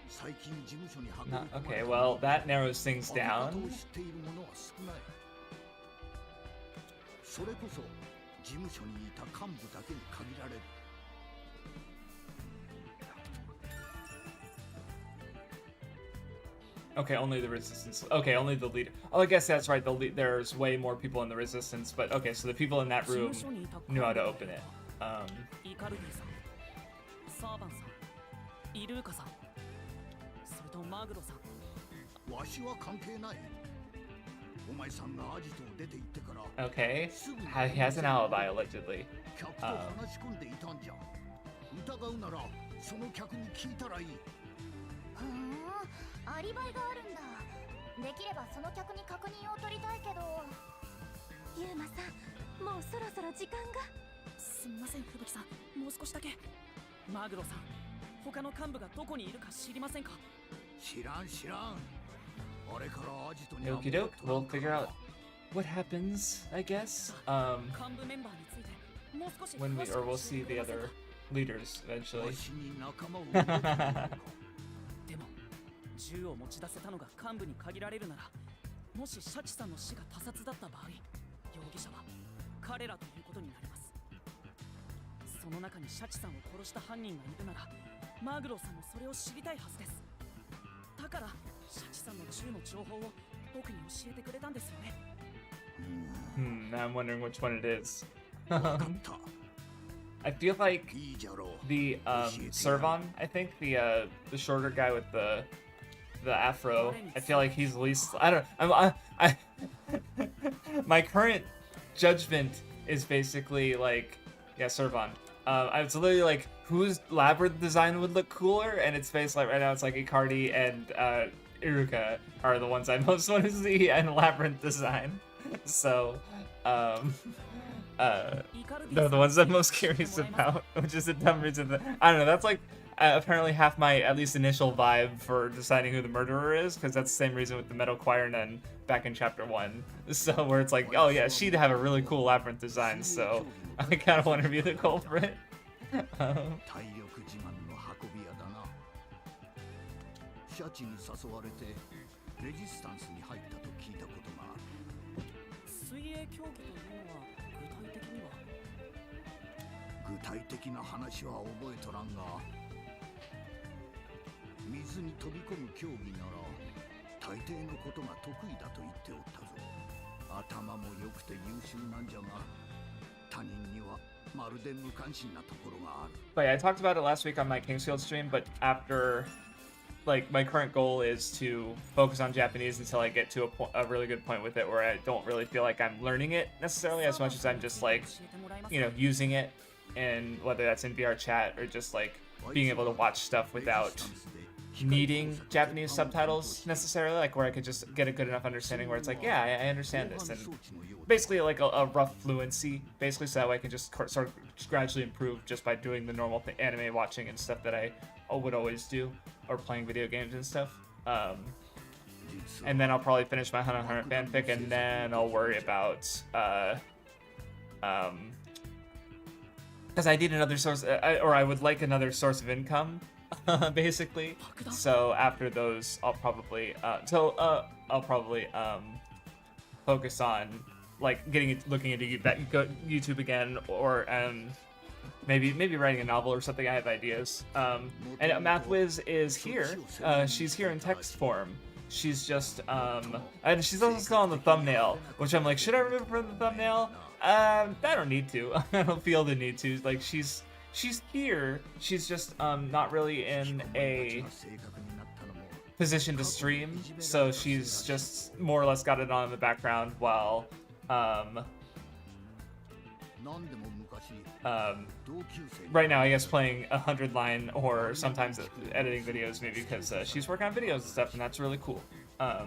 最近事務所に運び込まれた。 Okay, well, that narrows things down. それこそ事務所にいた幹部だけに限られる。 Okay, only the resistance. Okay, only the leader. Oh, I guess that's right. There's way more people in the resistance, but okay, so the people in that room knew how to open it. イカルディさん、サーバンさん、イルーカさん、それとマグロさん。わしは関係ない。お前さんがアジトを出て行ってから。 Okay, he has an alibi allegedly. 客と話し込んでいたんじゃ。疑うならその客に聞いたらいい。ふーんアリバイがあるんだ。できればその客に確認を取りたいけど。ユーマさん、もうそろそろ時間が。すみません、吹雪さん、もう少しだけ。マグロさん、他の幹部がどこにいるか知りませんか？知らん知らん。あれからアジトに Okie doke. We'll figure out what happens, I guess. 幹部メンバーについてもう少し When we 詳し or く we'll 教え see て the くれません other か？ leaders eventually. わしに仲間を入れてくれるか。でも銃を持ち出せたのが幹部に限られるなら、もしシャチさんの死が他殺だった場合、容疑者は彼らということになります。その中にシャチさんを殺した犯人がいるなら、マグロさんもそれを知りたいはずです。だからシャチさんの銃の情報を僕に教えてくれたんですよね。Now I'm wondering which one it is. わかった。 I feel like いいじゃろう。 the Servon, I think the shorter guy with the afro. I feel like he's the least. I don't. I my current judgment is basically like, yeah, Servon. It's literally like whose labyrinth design would look cooler, and it's based like right now it's like Icardi and Iruka are the ones I most want to see, and labyrinth design. So, they're the ones I'm most curious about, which is a dumb reason that I don't know. That's like apparently half my at least initial vibe for deciding who the murderer is, because that's the same reason with the Metal Choir Nun back in chapter 1. So where it's like, oh yeah, she'd have a really cool labyrinth design, so I kind of want her to be the culprit. 体力自慢の運び屋だな。シャチに誘われてレジスタンスに入ったと聞いたことがある。水泳競技というのは具体的には？具体的な話は覚えとらんが、水に飛び込む競技なら大抵のことが得意だと言っておったぞ。頭も良くて優秀なんじゃが、他人にはまるで無関心なところがある。 But yeah, I talked about it last week on my Kingsfield stream, but after, like, my current goal is to focus on Japanese until I get to a really good point with it where I don't really feel like I'm learning it necessarily as much as I'm just, like, you know, using it, and whether that's in VR chat or just, like, being able to watch stuff without needing Japanese subtitles necessarily, like where I could just get a good enough understanding where it's like, yeah, I understand this, and basically like a rough fluency, basically, so that way I can just sort of gradually improve just by doing the normal anime watching and stuff that I would always do, or playing video games and stuff. And then I'll probably finish my Hunter x Hunter fanfic, and then I'll worry about because I need another source, or I would like another source of income. Basically, so after those I'll probably focus on like looking into YouTube again, or maybe writing a novel or something. I have ideas. And Mathwiz is here. She's here in text form. She's just and she's also still on the thumbnail, which I'm like, should I remove her from the thumbnail? I don't need to. I don't feel the need to. Like, she's here. She's just not really in a position to stream, so she's just more or less got it on in the background while right now I guess playing 100-line or sometimes editing videos, maybe because she's working on videos and stuff, and that's really cool. I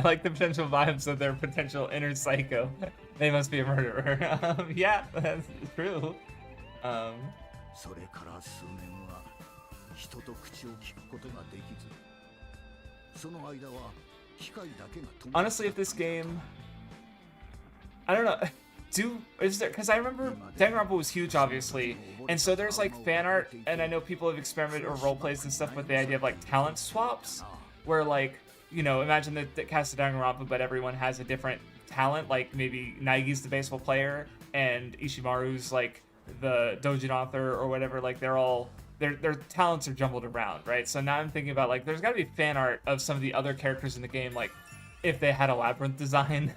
like the potential vibes of their potential inner psycho. They must be a murderer. Yeah, that's true. Honestly, if this game, I don't know. Is there, because I remember Danganronpa was huge, obviously, and so there's like fan art, and I know people have experimented or role plays and stuff with the idea of like talent swaps, where like, you know, imagine the cast of Danganronpa, but everyone has a different talent. Like maybe Naigi's the baseball player, and Ishimaru's like the doujin author or whatever. Like they're all their talents are jumbled around, right? So now I'm thinking about like there's got to be fan art of some of the other characters in the game, like if they had a labyrinth design.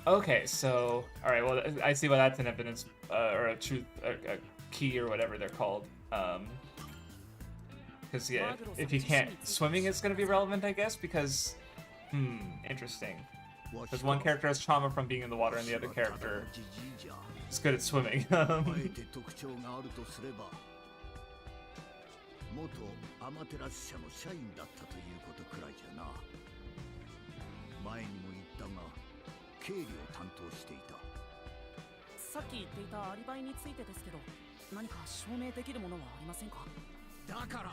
Okay, so alright, well I see why that's an evidence or a truth, a key or whatever they're called. Because yeah, if you can't, swimming is going to be relevant, I guess, because, interesting. Because one character has trauma from being in the water, and the other character is good at swimming. 元アマテラス社の社員だったということくらいじゃな。前にも言ったが、経理を担当していた。さっき言っていたアリバイについてですけど、何か証明できるものはありませんか？だから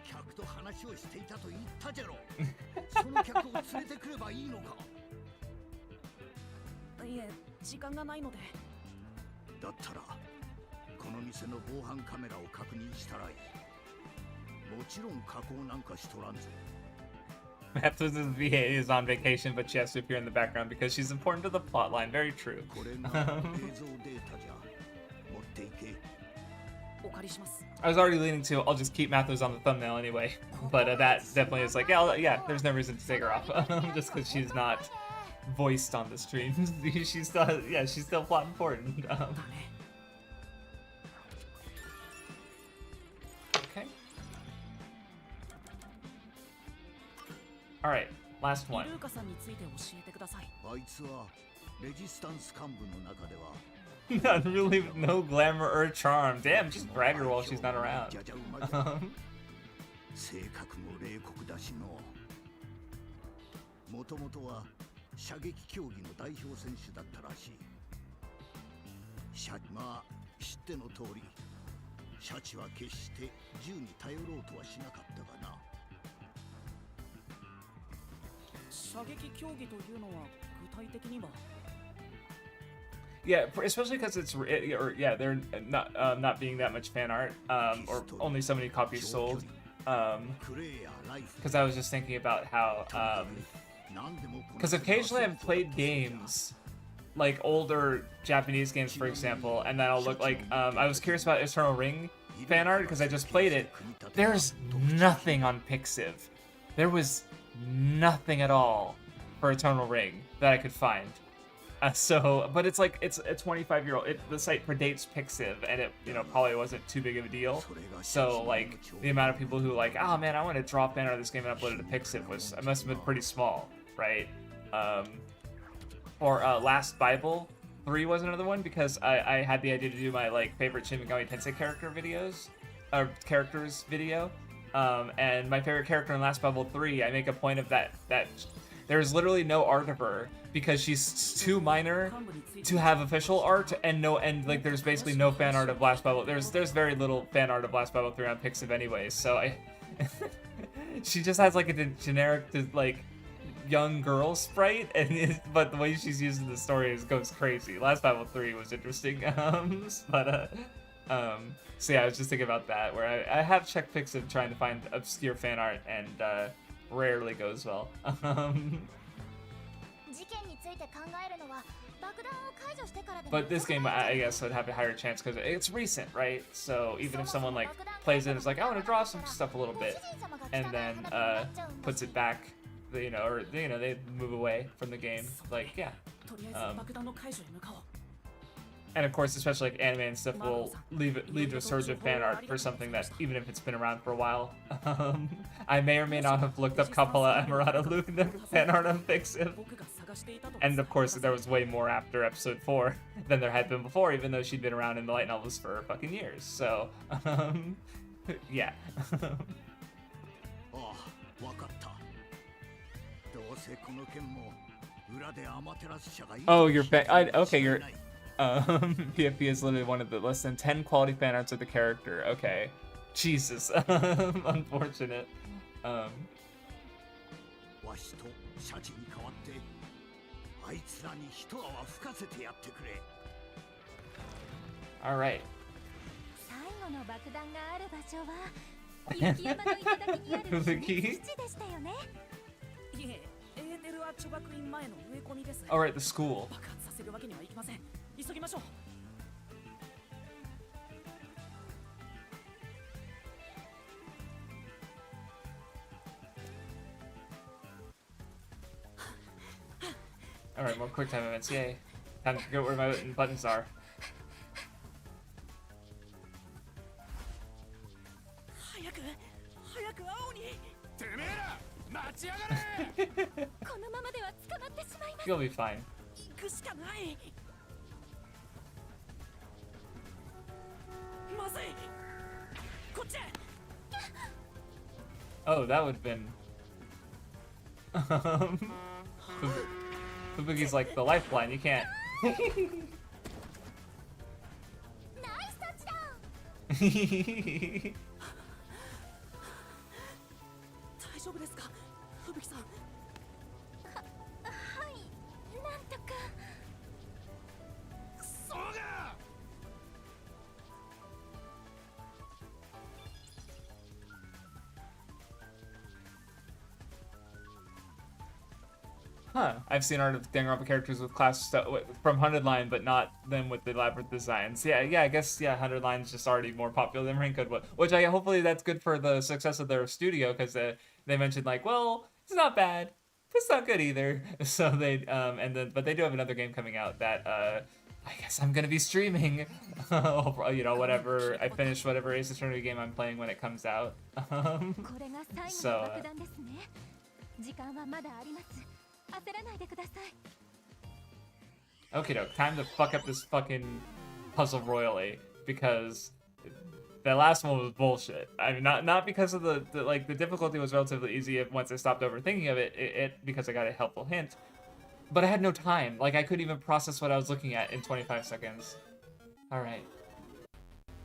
客と話をしていたと言ったじゃろ。その客を連れてくればいいのか。いえ、時間がないので。だったらこの店の防犯カメラを確認したらいい。もちろん加工なんかしとらんぞ。Mathis is on vacation, but she has to appear in the background because she's important to the plotline. Very true. これが映像データじゃ。持っていけ。 I was already leaning to, I'll just keep Mathis on the thumbnail anyway. But that definitely is like, yeah, there's no reason to take her off. Just because she's not voiced on the stream. She's still plot important. Okay. Alright, last one. あいつはレジスタンス幹部の中では Not really, no glamour or charm. Damn, just drag her while she's not around. 性格も冷酷だしの。もともとは射撃競技の代表選手だったらしい。まあ知っての通り、シャチは決して銃に頼ろうとはしなかったがな。射撃競技というのは具体的には Yeah, especially because they're not being that much fan art, or only so many copies sold. Because I was just thinking about how, because occasionally I've played games, like older Japanese games, for example, and then I'll look like, I was curious about Eternal Ring fan art because I just played it. There's nothing on Pixiv. There was nothing at all for Eternal Ring that I could find. But it's like it's a 25-year-old. The site predates Pixiv, and it probably wasn't too big of a deal. So like the amount of people who like, oh man, I want to drop in on this game and upload it to Pixiv must have been pretty small, right? Or Last Bible 3 was another one because I had the idea to do my like favorite Shin Megami Tensei characters video, and my favorite character in Last Bible 3, I make a point of that there's literally no art of her because she's too minor to have official art, and like there's basically no fan art of Last Bible. There's very little fan art of Last Bible 3 on Pixiv anyways. So she just has like a generic like young girl sprite, but the way she's used in the story goes crazy. Last Bible 3 was interesting, so yeah, I was just thinking about that where I have checked Pixiv trying to find obscure fan art and rarely goes well. But this game, I guess, would have a higher chance because it's recent, right? So even if someone like plays it and is like, I want to draw some stuff a little bit, and then puts it back, they move away from the game, like yeah. And of course, especially like anime and stuff will lead to a surge of fan art for something that, even if it's been around for a while. I may or may not have looked up Kapala Emirata Luna fan art on Pixiv. And of course, there was way more after episode 4 than there had been before, even though she'd been around in the light novels for fucking years. So, yeah. Oh, you're back. Okay, you're. PFP is literally one of the less than 10 quality fan arts of the character. Okay. Jesus. Unfortunate. Alright. Alright, the school. Alright, more quick time events, yay. Time to figure out where my buttons are. このままでは捕まってしまいます。 You'll be fine. 行くしかない。まずい。こっちへ。 Oh, that would have been. Fubuki's like the lifeline. You can't. ナイスタッチダウン。大丈夫ですか、吹雪さん。はい、なんとか。クソが Huh. I've seen art of Danganronpa characters with class from 100 Line, but not them with the elaborate designs. Yeah, I guess, 100 Line is just already more popular than Raincode, which hopefully that's good for the success of their studio, because they mentioned, like, well, it's not bad, but it's not good either. So they, but they do have another game coming out that, I guess I'm gonna be streaming, whatever, I finish whatever Ace Attorney game I'm playing when it comes out. So, okay, doke, time to fuck up this fucking puzzle royally, because the last one was bullshit. I mean, not because of the difficulty was relatively easy once I stopped overthinking of it because I got a helpful hint, but I had no time. Like, I couldn't even process what I was looking at in 25 seconds. All right,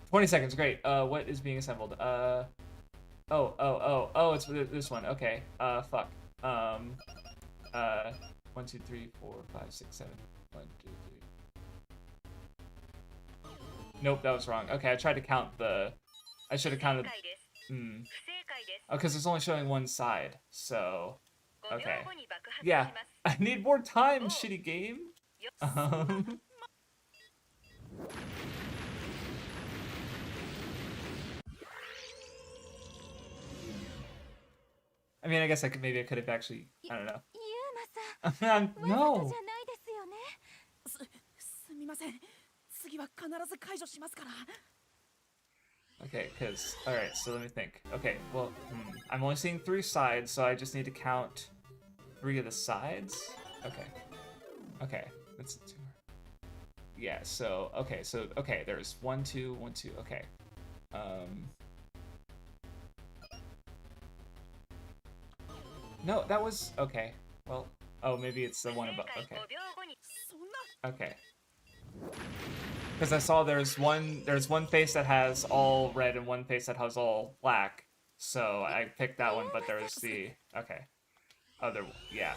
20 seconds, great. What is being assembled? It's this one. Okay. Fuck. 1, 2, 3, 4, 5, 6, 7. 1, 2, 3. Nope, that was wrong. Okay, I tried to count the. I should have counted. Oh, because it's only showing one side. So. Okay. Yeah, I need more time, shitty game. I mean, I guess maybe I could have actually. I don't know. No. すみません。次は必ず解除しますから。 Okay, because, alright, so let me think. Okay, well, I'm only seeing 3 sides, so I just need to count 3 of the sides? Okay, that's 2. Yeah, so, okay, there's 1, 2, 1, 2, okay. No, that was, okay, well, oh, maybe it's the one above, okay. Okay. Because I saw there's one face that has all red and one face that has all black. So I picked that one, but there's the other yeah.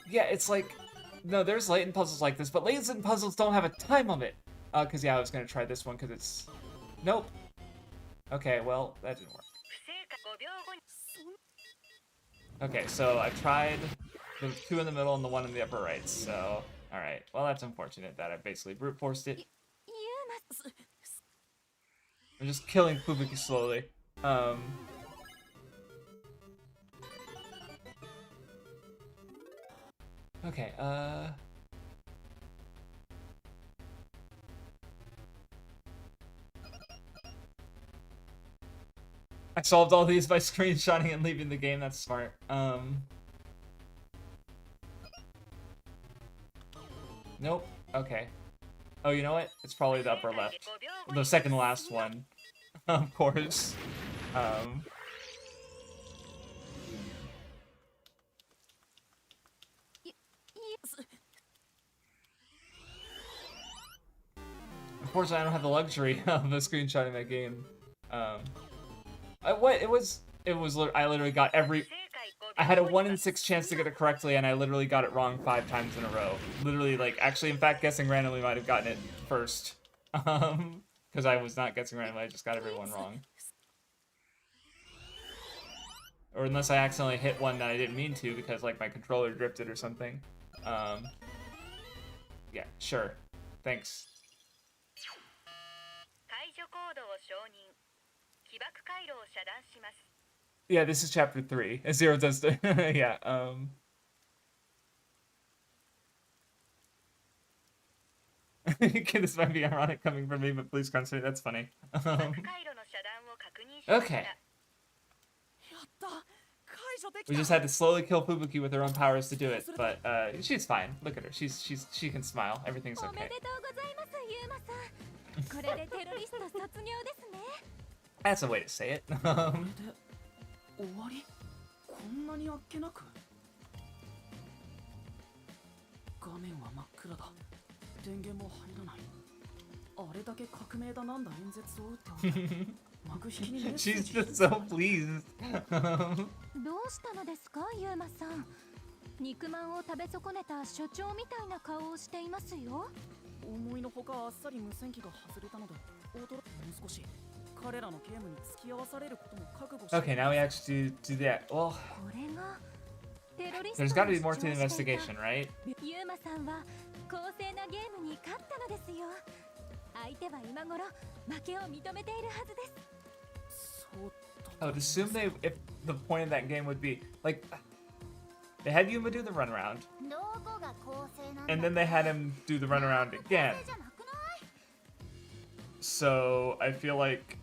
Yeah, it's like no, there's latent puzzles like this, but latent puzzles don't have a time limit. Cause I was gonna try this one because it's nope. Okay, well that didn't work. Okay, so I tried the 2 in the middle and the 1 in the upper right, so alright. Well, that's unfortunate that I basically brute forced it. I'm just killing Fubuki slowly. Okay, I solved all these by screenshotting and leaving the game, that's smart. Nope. Okay. Oh, you know what? It's probably the upper left. The second to last one. Of course. Unfortunately, I don't have the luxury of screenshotting that game. What? It was. I literally got every. I had a 1 in 6 chance to get it correctly, and I literally got it wrong 5 times in a row. Literally, like, actually, in fact, guessing randomly might have gotten it first. Because I was not guessing randomly, I just got everyone wrong. Or unless I accidentally hit one that I didn't mean to, because, like, my controller drifted or something. Yeah, sure. Thanks. Yeah, this is chapter 3. Zero does the yeah, this might be ironic coming from me, but please consider that's funny. Okay. やった。We just had to slowly kill Fubuki with her own powers to do it, but she's fine. Look at her. She can smile. Everything's おめ okay. でとうございますユーマさんこれでテロリスト卒業ですね That's a way to say it. これで終わり？こんなにあっけなく？画面は真っ暗だ。電源も入らない。あれだけ革命だなんだ演説を打っておいて幕引きにメッセー She's ジ just so pleased. どうしたのですかユーマさん肉まんを食べ損ねた所長みたいな顔をしていますよ思いのほかあっさり無線機が外れたので驚いてもう少し彼らのゲームに付き合わされることも覚悟して Okay, now we actually do that. Well, これがテロリスト there's が got to be more 主 to the 張していた investigation, right? ユーマさんは公正なゲームに勝ったのですよ相手は今頃負けを認めているはずです そう I would assume if the point of that game would be like they had Yuma do the runaround, どこが公正なんだ and then they had him do the runaround again. 公正じゃなくない So I feel like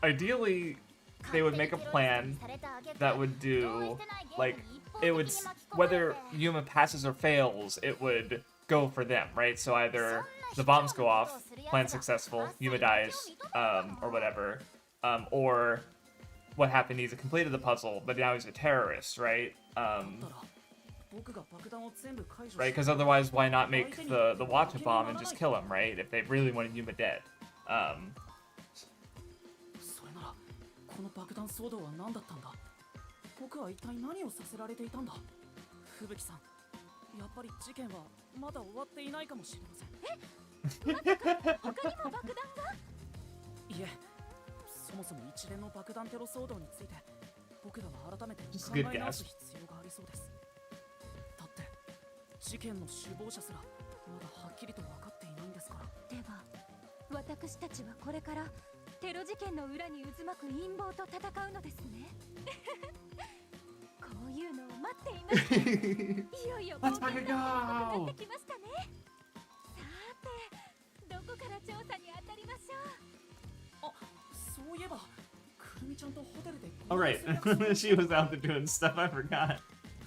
ideally they would make a plan that would do like it would whether Yuma passes or fails, it would go for them, right? So either the bombs go off, plan successful, Yuma dies, or whatever, or what happened? He's completed the puzzle, but now he's a terrorist, right? だったら僕が爆弾を全部解除 Right? Because otherwise, why not make the water bomb and just kill him, right? If they really wanted Yuma dead. それならこの爆弾騒動は何だったんだ僕は一体何をさせられていたんだ吹雪さんやっぱり事件はまだ終わっていないかもしれません他にも爆弾がいえそもそも一連の爆弾テロ騒動について僕らは改めて Just 考 a good え直 guess. す必要がありそうですだって事件の首謀者すらまだはっきりと分かっていないんですからでは私たちはこれからテロ事件の裏に渦巻く陰謀と戦うのですねこういうのを待っていましたいよいよ冒 Let's 険 fucking が go! 始まってきましたねさてどこから調査に当たりましょうあそういえばくるみちゃんとホテルで Oh, right. She was out there doing stuff. I forgot.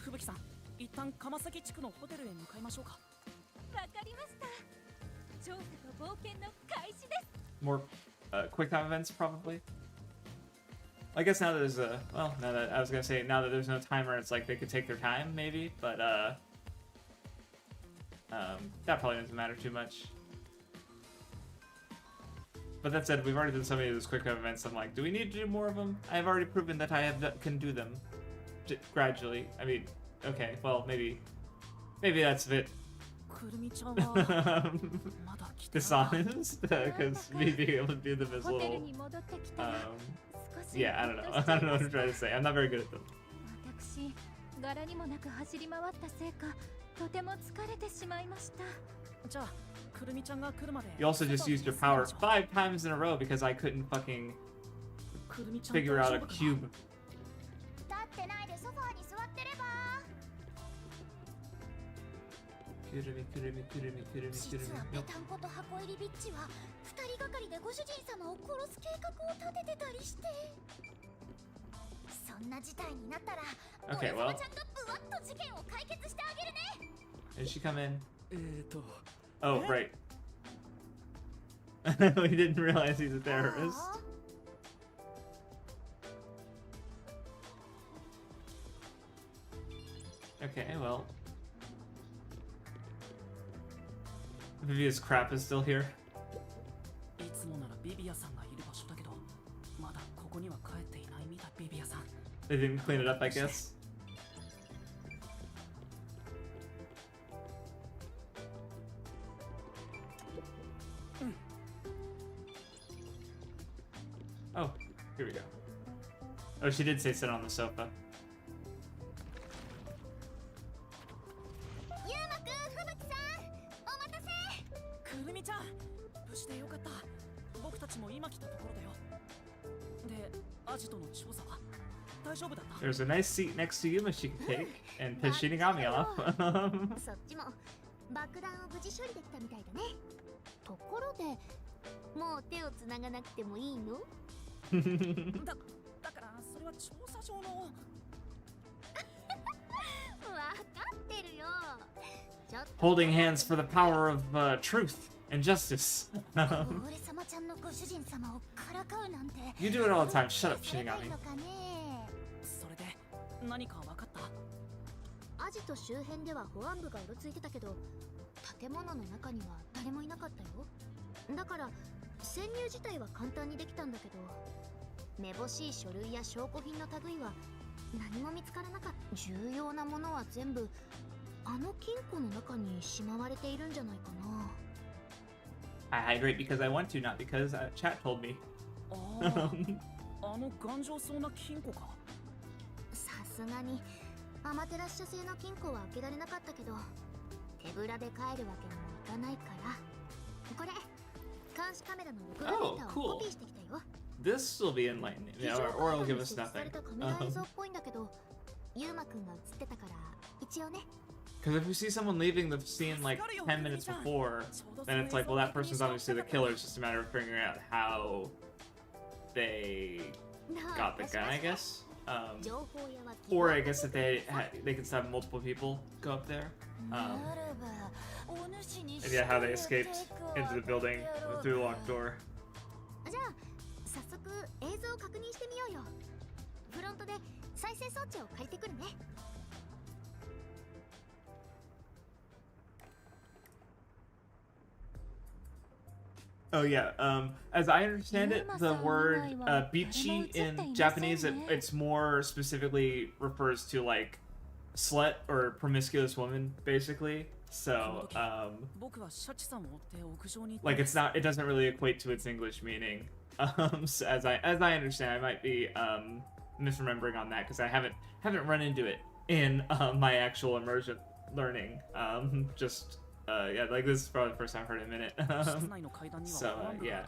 吹雪さん一旦鎌崎地区のホテルへ向かいましょうかわかりました調査と冒険の開始です More quick time events, probably. I guess now that there's a well, now that I was gonna say now that there's no timer, it's like they could take their time, maybe. But that probably doesn't matter too much. But that said, we've already done so many of those quick time events. I'm like, do we need to do more of them? I've already proven that I can do them gradually. I mean, okay, well, maybe that's a bit くるみちゃんはまだ来てない dishonest because me being able to do them is a ホテル little. に戻ってきたら 少し Yeah, I don't know. I don't know what I'm trying to say. I'm not very good at them. 私柄にもなく走り回ったせいかとても疲れてしまいましたじゃあくるみちゃんが来るまで You also just used your power 5 times in a row because I couldn't fucking くるみちゃん figure out 大 a 丈夫かな cube. 立ってないでソファーに座ってれば実はペタンコと箱入りビッチは2人がかりでご主人様を殺す計画を立ててたりしてそんな事態になったら Okay, 俺 well. 様ちゃんがブワッと事件を解決してあげるね Did she come in? と Oh, right. We didn't realize he's a terrorist. ああ Okay, well. Vivia's crap is still here. いつもならビビアさんがいる場所だけどまだここには帰っていないみたいビビアさん They didn't clean it up, I guess. Oh, here we go. Oh, she did say sit on the sofa. ゆうまくんふぶきさんお待たせくるみちゃん無事でよかった僕たちも今来たところだよでアジトの調査は大丈夫だった There's a nice seat next to Yuma she can take and piss Shinigami off. そっちも爆弾を無事処理できたみたいだねところでもう手をつながなくてもいいのだからそれは調査上のってるよ。ちょっと Holding hands for the power of truth and justice. 俺様ちゃんのご主人様をからかうなんて You do it all the time. Shut up, shitting on ない me. のかね。それで何か分かった？アジト周辺では保安部がうろついてたけど、建物の中には誰もいなかったよ。だから潜入自体は簡単にできたんだけど、めぼしい書類や証拠品の類は何も見つからなかった。重要なものは全部あの金庫の中にしまわれているんじゃないかな。 I hydrate because I want to, not because chat told me. あの頑丈そうな金庫か。さすがにアマテラス社製の金庫は開けられなかったけど、手ぶらで帰るわけにもいかないから、これ監視カメラの録画データをコピーしてきたよ。 This will be enlightening. Yeah, or it'll give us 設置さ nothing. れたカメラ映像っぽいんだけど、ユウマくんが映ってたから一応ね。 Because if we see someone leaving the scene like 10 minutes before, then it's like, well, that person's obviously the killer. It's just a matter of figuring out how they got the gun, I guess. 情報屋は Or I guess that they can have multiple people go up there. And yeah, how they escaped into the building through the locked door. じゃあ早速映像を確認してみようよ。フロントで再生装置を借りてくるね。 Oh yeah. As I understand it, the word bichi in Japanese, it's more specifically refers to like slut or promiscuous woman, basically. So like it's not. It doesn't really equate to its English meaning. So as I understand, I might be misremembering on that because I haven't run into it in my actual immersion learning. Just. Yeah, like this is probably the first time I've heard it in a minute. So, yeah.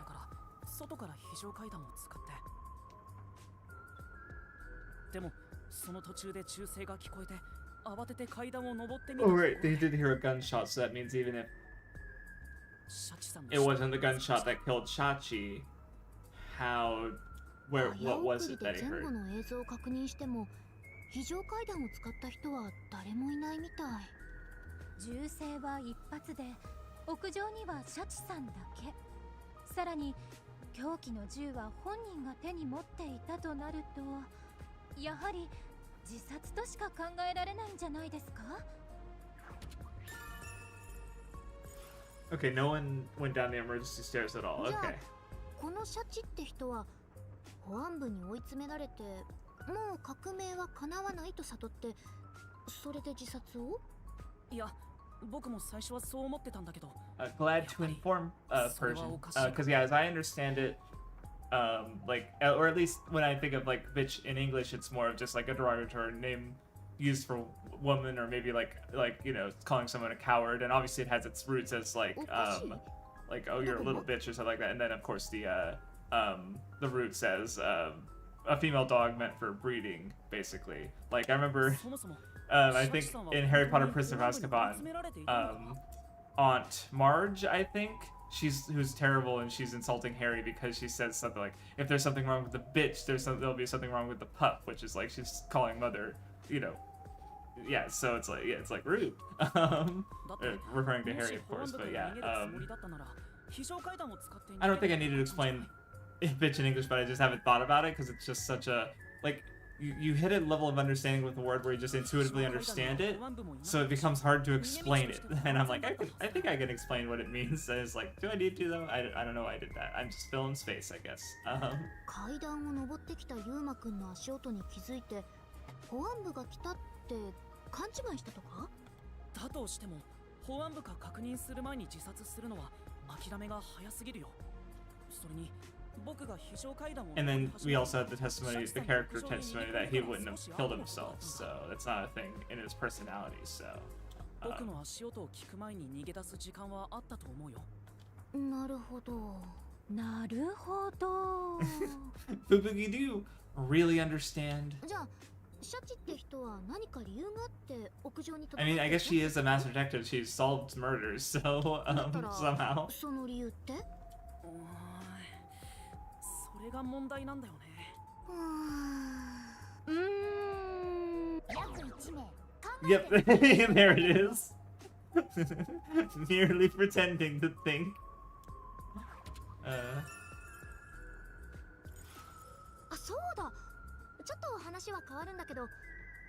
外から非常階段を使って。でもその途中で銃声が聞こえて慌てて階段を登ってみた。 Oh right, they did hear a gunshot, so that means even if it wasn't the gunshot that killed Shachi, what was it that he 前後 heard? の映像を確認しても非常階段を使った人は誰もいないみたい。 銃声は一発で、屋上にはシャチさんだけ。さらに凶器の銃は本人が手に持っていたとなると、やはり自殺としか考えられないんじゃないですか？ Okay, no one went down the emergency stairs at all. じゃあ Okay. このシャチって人は保安部に追い詰められて、もう革命は叶わないと悟って、それで自殺を？いや、僕も最初はそう思ってたんだけど。Glad to inform Persian, because yeah, as I understand it, like, or at least when I think of like bitch in English, it's more of just like a derogatory name used for woman, or maybe like you know, calling someone a coward, and obviously it has its roots as like oh, you're a little bitch or something like that, and then of course the root says a female dog meant for breeding, basically. Like I remember. I think in Harry Potter Prisoner of Azkaban, Aunt Marge, I think, who's terrible, and she's insulting Harry because she says something like, if there's something wrong with the bitch, there'll be something wrong with the pup, which is like she's calling mother, you know, yeah, so it's like rude. Referring to Harry, of course, but yeah. I don't think I need to explain bitch in English, but I just haven't thought about it because it's just such a, like, you hit a level of understanding with the word where you just intuitively understand it, so it becomes hard to explain it. And I'm like, I think I can explain what it means. And it's like, do I need to though? I don't know why I did that. I'm just filling space, I guess. 階段を登ってきたユウマくんの足音に気づいて、保安部が来たって勘違いしたとか？だとしても保安部が確認する前に自殺するのは諦めが早すぎるよ。それに。 And then we also have the testimony, the character testimony that he wouldn't have killed himself, so that's not a thing in his personality, so... 僕の足音を聞く前に逃げ出す時間はあったと思うよ。なるほど。なるほど。Boo-boogie-doo, really understand? じゃあ、シャチって人は何か理由があって屋上に飛 I mean, I guess she is a master detective, she's solved murders, so, somehow. その理由って？ それが問題なんだよね。約1名看 Yep, there it is. Merely pretending to think. あ、そうだ。ちょっと話は変わるんだけど、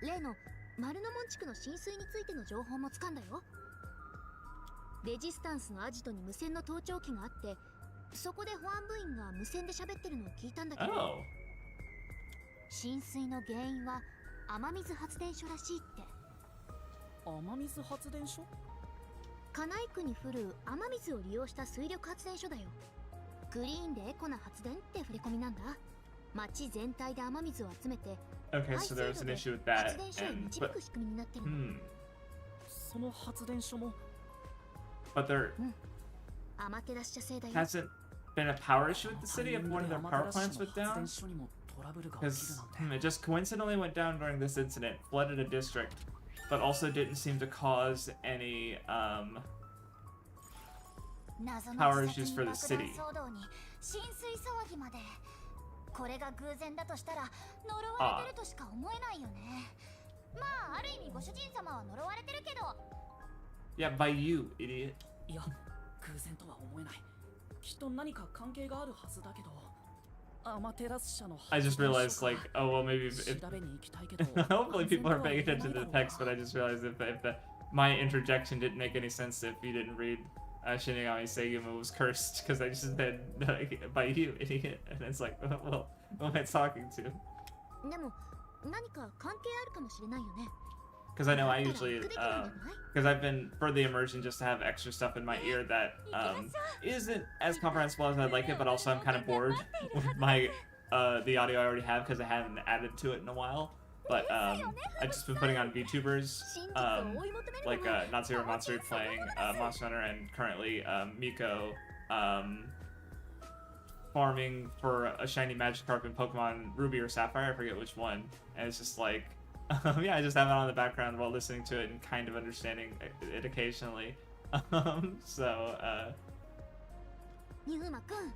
例の丸の門地区の浸水についての情報もつかんだよ。レジスタンスのアジトに無線の盗聴器があって、そこで保安部員が無線で喋ってるのを聞いたんだけど、Oh. 浸水の原因は雨水発電所らしいって。雨水発電所？カナイ区に降る雨水を利用した水力発電所だよ。グリーンでエコな発電って触れ込みなんだ。町全体で雨水を集めて、 Okay, so there's an issue with that. 発電所へ And 導 but く仕組みになってるの。その発電所も but there アマテラス社製だよ。 hasn't been a power issue with the city if one of their power plants went 発 down. 電所にもトラブルが起きる Because なんて。 it just coincidentally went down during this incident, flooded a district, but also didn't seem to cause any power issues for the city. 浸水騒ぎまで。これが偶然だとしたら呪われてるとしか思えないよね。まあある意味ご主人様は呪われてるけど。Yeah, by you, idiot. いや、偶然とは思えない。きっと何か関係があるはずだけど。アマテラス社の I just realized, like, oh well, maybe if 調べに行きたいけど。 hopefully people are paying attention to the text, but I just realized if my interjection didn't make any sense if you didn't read Shinigami Seiyuma was cursed, because I just said by you, idiot, and it's like, well, who am I talking to? でも何か関係あるかもしれないよね。 Because I know I usually, because I've been, for the immersion, just to have extra stuff in my ear that isn't as comprehensible as I'd like it, but also I'm kind of bored with my, the audio I already have because I haven't added to it in a while. But I've just been putting on VTubers, like Natsuro Matsuri playing Monster Hunter, and currently Miko farming for a shiny Magikarp in Pokemon Ruby or Sapphire, I forget which one. And it's just like, yeah, I just have it on in the background while listening to it and kind of understanding it occasionally. So, ニフマくん、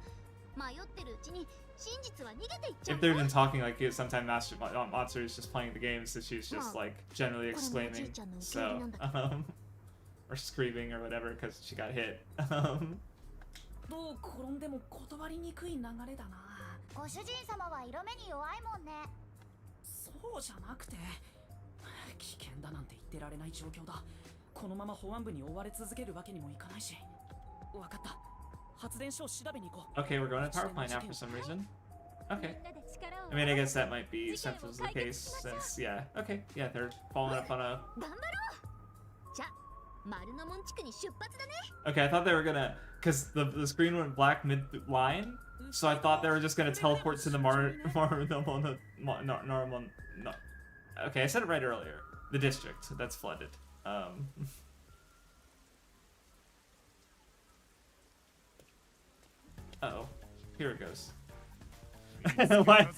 迷ってるうちに真実は逃げていっちゃ if う they're よ。 even talking like it, sometimes Matsuri is just playing the game, so she's just like generally exclaiming, so, or screaming or whatever because she got hit. どう転んでも断りにくい流れだな。ご主人様は色目に弱いもんね。そうじゃなくて、危険だなんて言ってられない状況だ。このまま保安部に追われ続けるわけにもいかないし。わかった。発電所を調べに行こう。 Okay, we're going to power plant now for some reason. Okay. I mean, I guess that might be since was the case, since, yeah. Okay, yeah, they're following up on a... 頑張ろう。じゃあ、丸の門地区に出発だね。 Okay, I thought they were gonna... Because the screen went black mid-line, so I thought they were just gonna teleport to the no. Okay, I said it right earlier. The district that's flooded. Uh-oh. Here it goes. why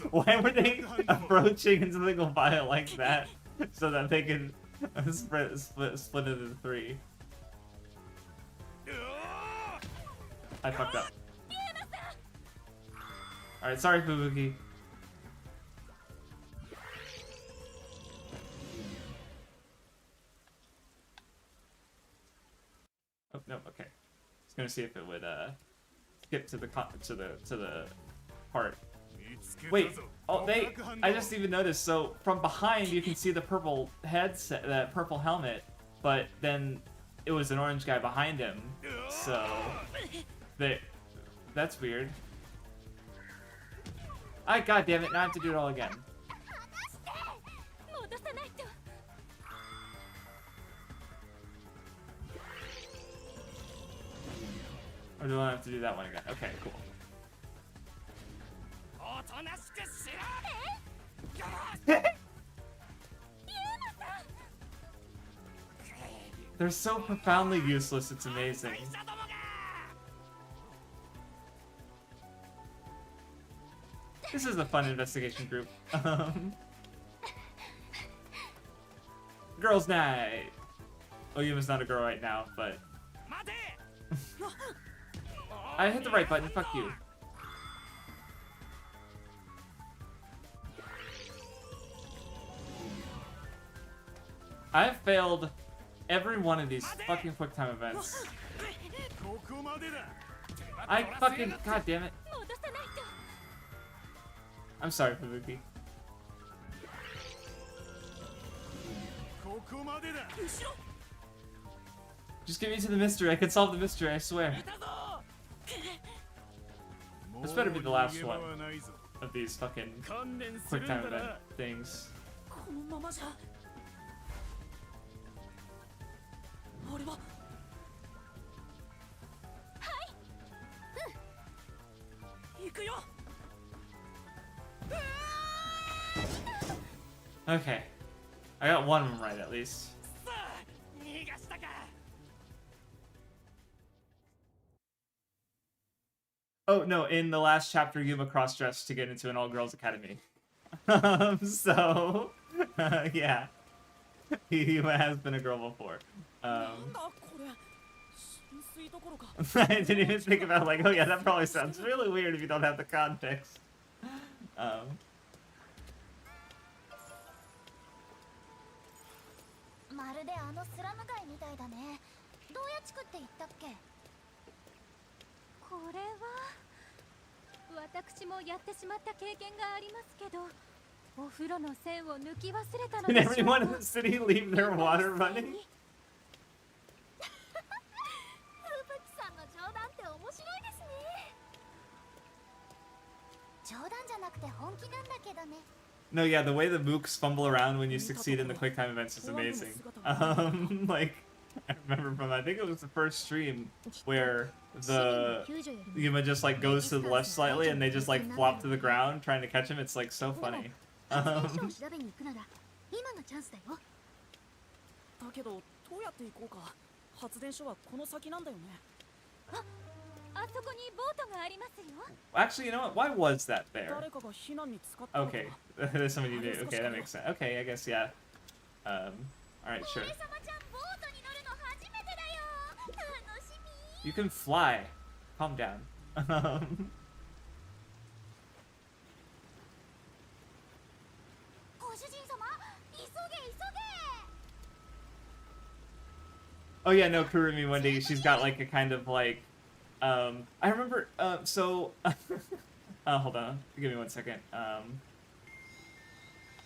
were they approaching into the Goliath like that? So that they can split into three. I fucked up. Alright, sorry, Fubuki. Oh no, okay. Just gonna see if it would skip to the part. Wait, oh I just even noticed, so from behind you can see the purple headset, that purple helmet, but then it was an orange guy behind him, so that's weird. God damn it, now I have to do it all again. Or do I have to do that one again? Okay, cool. They're so profoundly useless, it's amazing. This is a fun investigation group. Girls' night! Oyuma's not a girl right now, but... I hit the right button, fuck you. I've failed every one of these fucking quick time events. ここまでだ I fucking, god damn it. 戻さないと。 I'm sorry, Fubuki. ここまでだ 後ろ Just get me to the mystery. I can solve the mystery, I swear. いたぞ This better be the last one もう逃げ場はないぞ of these fucking 観念す quick るん time だ event な things. このままじゃ俺ははい行くよ Okay. I got one of them right, at least. さあ逃がしたか Oh, no, in the last chapter, Yuma cross-dressed to get into an all-girls academy. So, yeah. Yuma has been a girl before. なんだこれ浸水どころか I didn't even think about, like, oh yeah, that probably sounds really weird if you don't have the context. Um, まるであのスラム街みたいだね。どうや地区って言ったっけ？これは私もやってしまった経験がありますけど、お風呂の線を抜き忘れたの did でしょう everyone in か。 the city leave their water running? ふぶきさんの冗談って面白いですね。冗談じゃなくて本気なんだけどね。 No, yeah, the way the mooks fumble around when you succeed in the quick time events is amazing. Like, I remember from, I think it was the first stream where the Yuma just like goes to the left slightly and they just like flop to the ground trying to catch him. It's like so funny. 発電所を調べに行くなら今がチャンスだよ。だけどどうやって行こうか発電所はこの先なんだよねあそこにボートがありますよ。 Actually, you know what? Why was that there? 誰かが避難に使ったのか Okay, there's somebody you did. Okay, that makes sense. Okay, I guess, yeah. Alright, sure. お姉様ちゃんボートに乗るの初めてだよ。楽しみ。 You can fly. Calm down. ご主人様、急げ急げ。 Oh yeah, no, Kurumi Wendy, she's got like a kind of like, I remember, so, hold on, give me 1 second.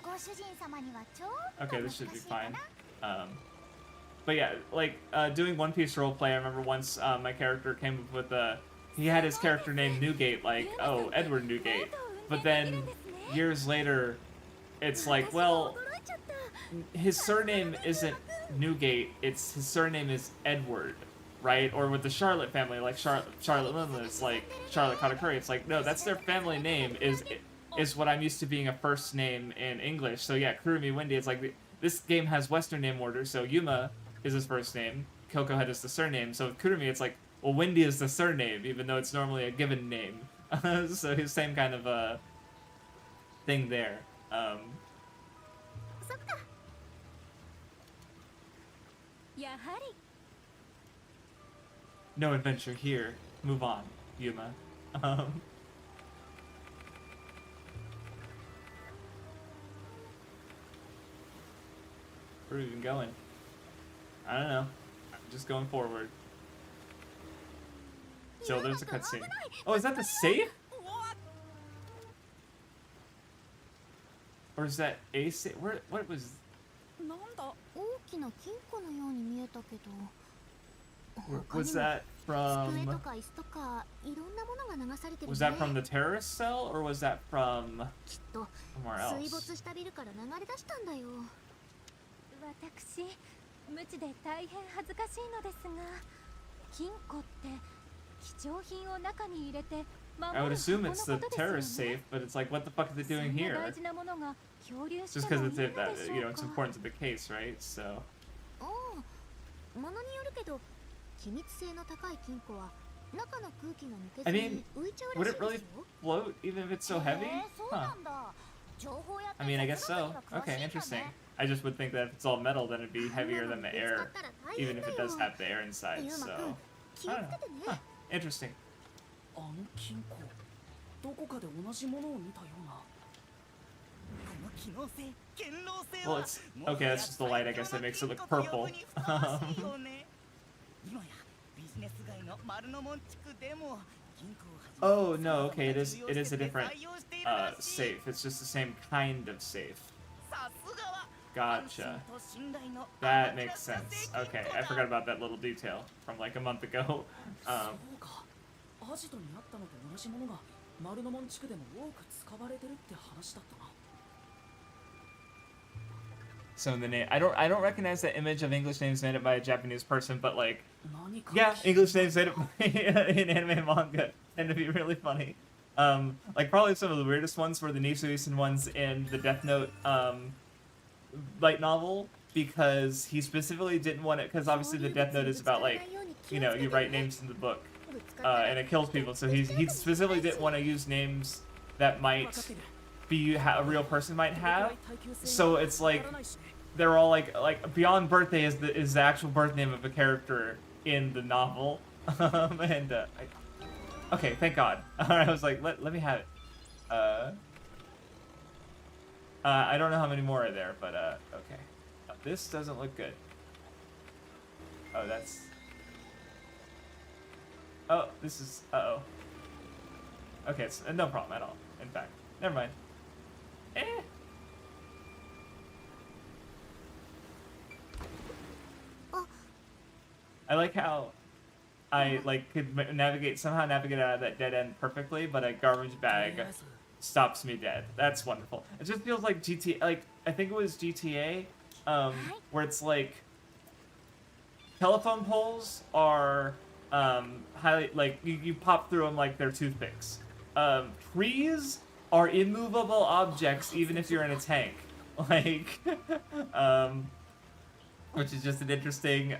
ご主人様にはちょっと Okay, 難 this しい should be か fine. な。 But yeah, like, doing One Piece roleplay, I remember once, my character came up with he had his character named Newgate, like, oh, Edward Newgate. But then, years later, it's like, well, his surname isn't Newgate, his surname is Edward, right? Or with the Charlotte family, like Charlotte Lindland, it's like Charlotte Katakuri. It's like, no, that's their family name, is what I'm used to being a first name in English. So yeah, Kurumi Wendy, it's like, this game has Western name order, so Yuma is his first name, Coco Head is the surname, so with Kurumi it's like, well, Wendy is the surname, even though it's normally a given name. So his same kind of thing there. そっか。やはり。 No adventure here. Move on, Yuma. Where are we even going? I don't know. I'm just going forward. So there's a cutscene. Oh, is that the safe? Or is that a safe? What was... なんだ大きな金庫のように見えたけど。 Was that 机と from... か椅子とかいろんなものが流されてるね。 Was that from the terrorist cell? Or was that from きっと somewhere 水 else? 没したビルから流れ出したんだよ。私、無知で大変恥ずかしいのですが、金庫って貴重品を中に入れて守 I would る assume 箱の it's こ the とですよ terrorist ね。 safe, but it's like, what the fuck are they そ doing んな here? 大事なものが漂流し Just て because もい it's いのでし you know ょう it's か。 important to the case, right? So ものによるけど、機密性の高い金庫は中の空気が抜け I ず mean, に浮いちゃう would らし it いで really すよ。 float even if it's so heavy? そう Huh. なんだ。情報やって I mean, I guess その so. 辺りが詳し Okay, いんだ interesting. ね。 I just would think that if it's all metal, then it'd be heavier than the ぶつか air, ったら大 even 変 if だ it よ。 does have the air inside. ユーマ So 君、気を I つ don't けて know. ね。 Huh. Interesting. あの金庫どこかで同じものを見たようなこの Well, it's okay. That's just the light, I guess, that makes it look purple. Oh no, okay, it is a different safe. It's just the same kind of safe. Gotcha. That makes sense. Okay, I forgot about that little detail from like a month ago. アジトにあったのと同じものが丸の門地区でも多く使われてるって話だったな。 So the name, I don't recognize that image of English names made up by a Japanese person, but like, yeah, English names made up in anime and manga tend to be really funny. Like probably some of the weirdest ones were the Nisuisen ones in the Death Note light novel, because he specifically didn't want it, because obviously the Death Note is about like, you know, you write names in the book and it kills people, so he specifically didn't want to use names that might be a real person might have. So it's like they're all like Beyond Birthday is the actual birth name of a character in the novel. Okay, thank God. I was like, let me have it. I don't know how many more are there, but okay. This doesn't look good. Oh, that's. Oh, this is. Uh-oh. Okay, it's no problem at all. In fact, never mind. I like how I could somehow navigate out of that dead end perfectly, but a garbage bag stops me dead. That's wonderful. It just feels like GTA. Like I think it was GTA, where it's like telephone poles are highly you pop through them like they're toothpicks. Trees are immovable objects even if you're in a tank. Like, which is just an interesting,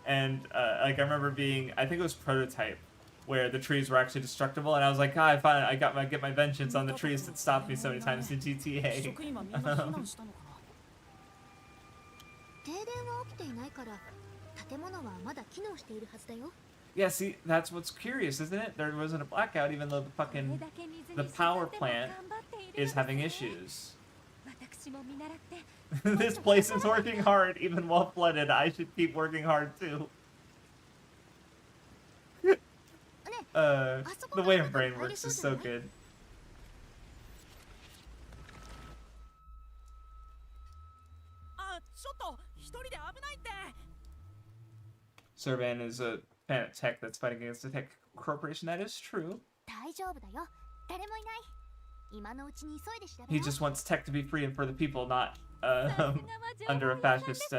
and like I remember being, I think it was Prototype, where the trees were actually destructible, and I was like, I get my vengeance on the trees that stopped me so many times in GTA. Yeah, see, that's what's curious, isn't it? There wasn't a blackout, even though the power plant is having issues. This place is working hard, even while flooded. I should keep working hard too. The way her brain works is so good. Servan is a planet tech that's fighting against a tech corporation. That is true. He just wants tech to be free and for the people, not under a fascist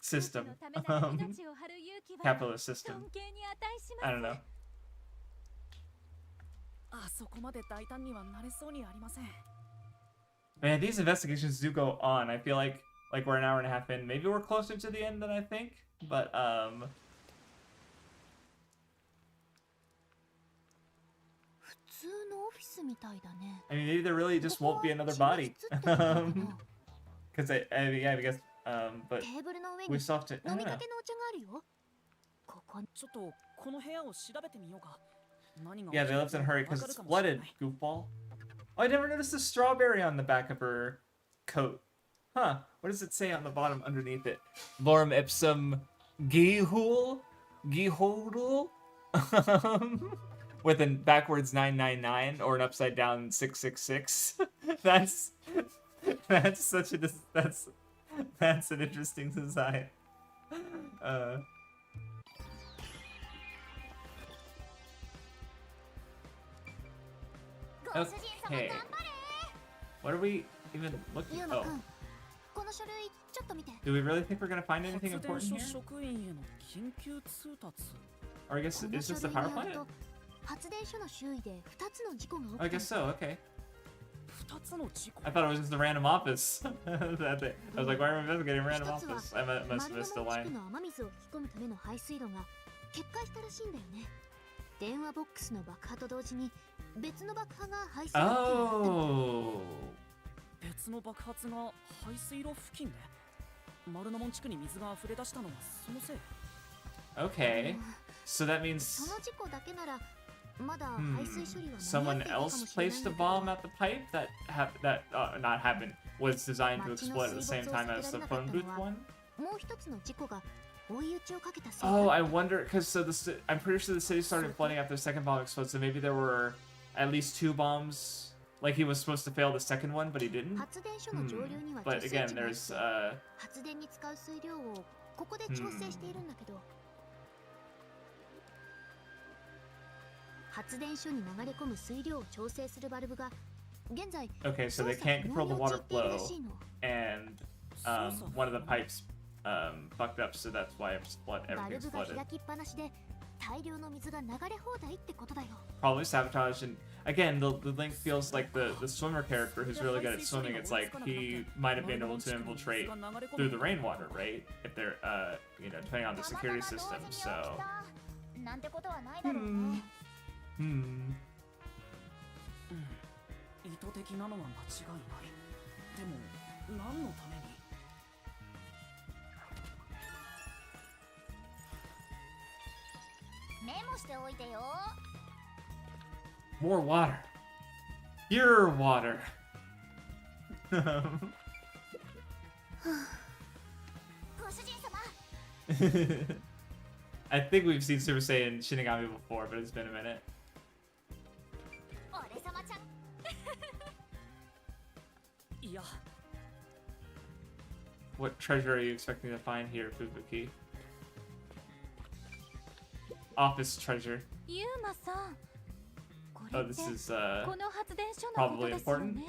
system, capitalist system. I don't know. Man, these investigations do go on. I feel like we're an hour and a half in. Maybe we're closer to the end than I think, but I mean, maybe there really just won't be another body. Because I guess, but we still have to. I don't know. Yeah, they left in a hurry because it's flooded, goofball. Oh, I never noticed the strawberry on the back of her coat. Huh, what does it say on the bottom underneath it? Lorem ipsum gihul? Gihodul? With a backwards 999 or an upside down 666. That's such a that's an interesting design. Okay. What are we even looking? Oh. Do we really think we're gonna find anything important here? Or I guess is this the power plant? I guess so, okay. I thought it was just a random office. I was like, why are we investigating a random office? I must have missed a line. Oh! Okay. So that means まだ排水処理は間に合って Someone いたかも else しれない placed んだ a けど bomb at the pipe not happened was designed to explode at the same time as the phone booth one. もう一つの事故が追い打ちをかけたせい Oh, だ I wonder because I'm pretty sure the city started flooding after the second bomb exploded, so maybe there were at least 2 bombs. Like he was supposed to fail the second one, but he didn't. 発電所の上流には But 貯水 again, 池があって there's 発電に使う水量をここで調整しているんだけど、発電所に流れ込む水量を調整するバルブが現在 okay, so they can't control the water flow, and one of the pipes fucked up, so that's why everything バルブが exploded. 開きっぱなしで大量の水が流れ放題ってことだよ。 Probably sabotage, and again, the Link feels like the swimmer character who's really good at swimming. It's like he might have been able to infiltrate through the rainwater, right? If they're depending on the security system. So なんてことはないだろうね。意図的なのは間違いない。でも何のために？メモしておいてよ。 more water, pure water. ご主人様。 I think we've seen Super Saiyan Shinigami before, but it's been a minute. 俺様ちゃん。いや、 What treasure are you expecting to find here, Fubuki? Office treasure. ユーマさん。こ Oh, れって this is この発電所のこと probably ですよ important. ね。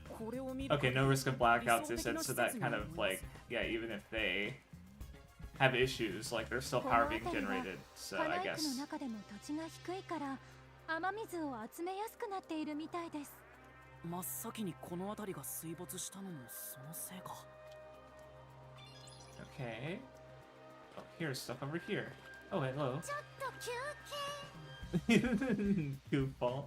これを見る Okay, no risk of blackouts, they said, so that kind of like, yeah, even if they have issues, like there's still この power 辺 being りは generated, so ハナ I イクの guess. 中でも土地が低いから雨水を集めやすくなっているみたいです。真っ先にこの辺りが水没したのもそのせいか。 Okay. Oh, here's stuff over here. Oh, hello. ちょっと休憩。 Goofball.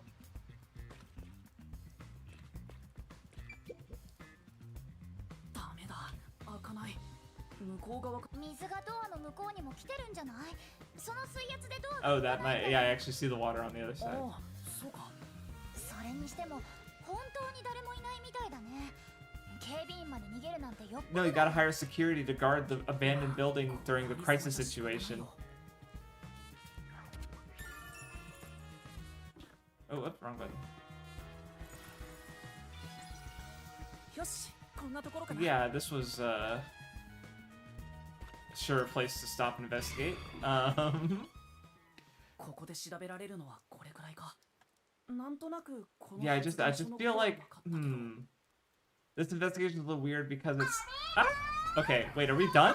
ダメだ、開かない。向こう側か。水がドアの向こうにも来てるんじゃない？その水圧でドアが Oh, that might. Yeah, I actually see the water on the other あ side. あ、そうか。それにしても本当に誰もいないみたいだね。警備員まで逃げるなんてよっぽ No, ど you gotta hire security to guard the abandoned building during the crisis situation. Oh, whoops, wrong button. よし、こんなところかな。 Yeah, this was sure a place to stop and investigate. ここで調べられるのはこれくらいか。なんとなくこの Yeah, I just feel like this investigation is a little weird because it's okay, wait, are we done?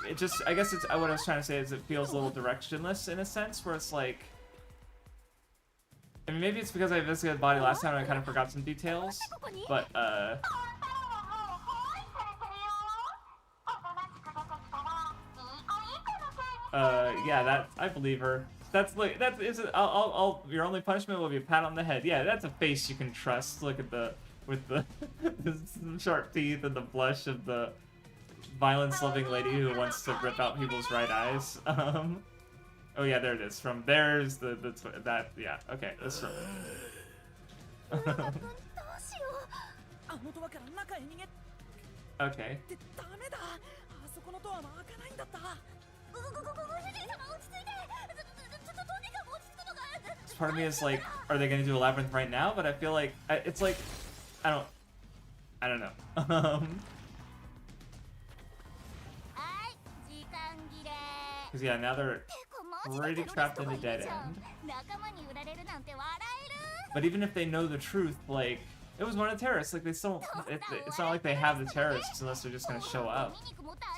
It just I guess it's what I was trying to say is it feels a little directionless in a sense where it's like I mean maybe it's because I investigated the body last time and I kind of forgot some details, but yeah, that I believe her. That's like that is I'll your only punishment will be a pat on the head. Yeah, that's a face you can trust. Look at the with the sharp teeth and the blush of the violence-loving lady who wants to rip out people's right eyes. Oh yeah, there it is. From there's that yeah. Okay, that's from. どうしよう。あのドアから中へ逃げ Okay. てダメだ。あそこのドアは開かないんだった。ご主人様落ち着いて。とにかく落ち着くのが。 Part of me is like, are they gonna do a labyrinth right now? But I feel like it's like, I don't know. はい、時間切れ。 Because yeah, now they're マジで already テロリス trapped ト in が a い dead るじゃん。 end. 仲間に売られるなんて笑える。 But even if they know the truth, like it was one of the terrorists. Like they still, it's not like they have the terrorists unless they're just gonna show up.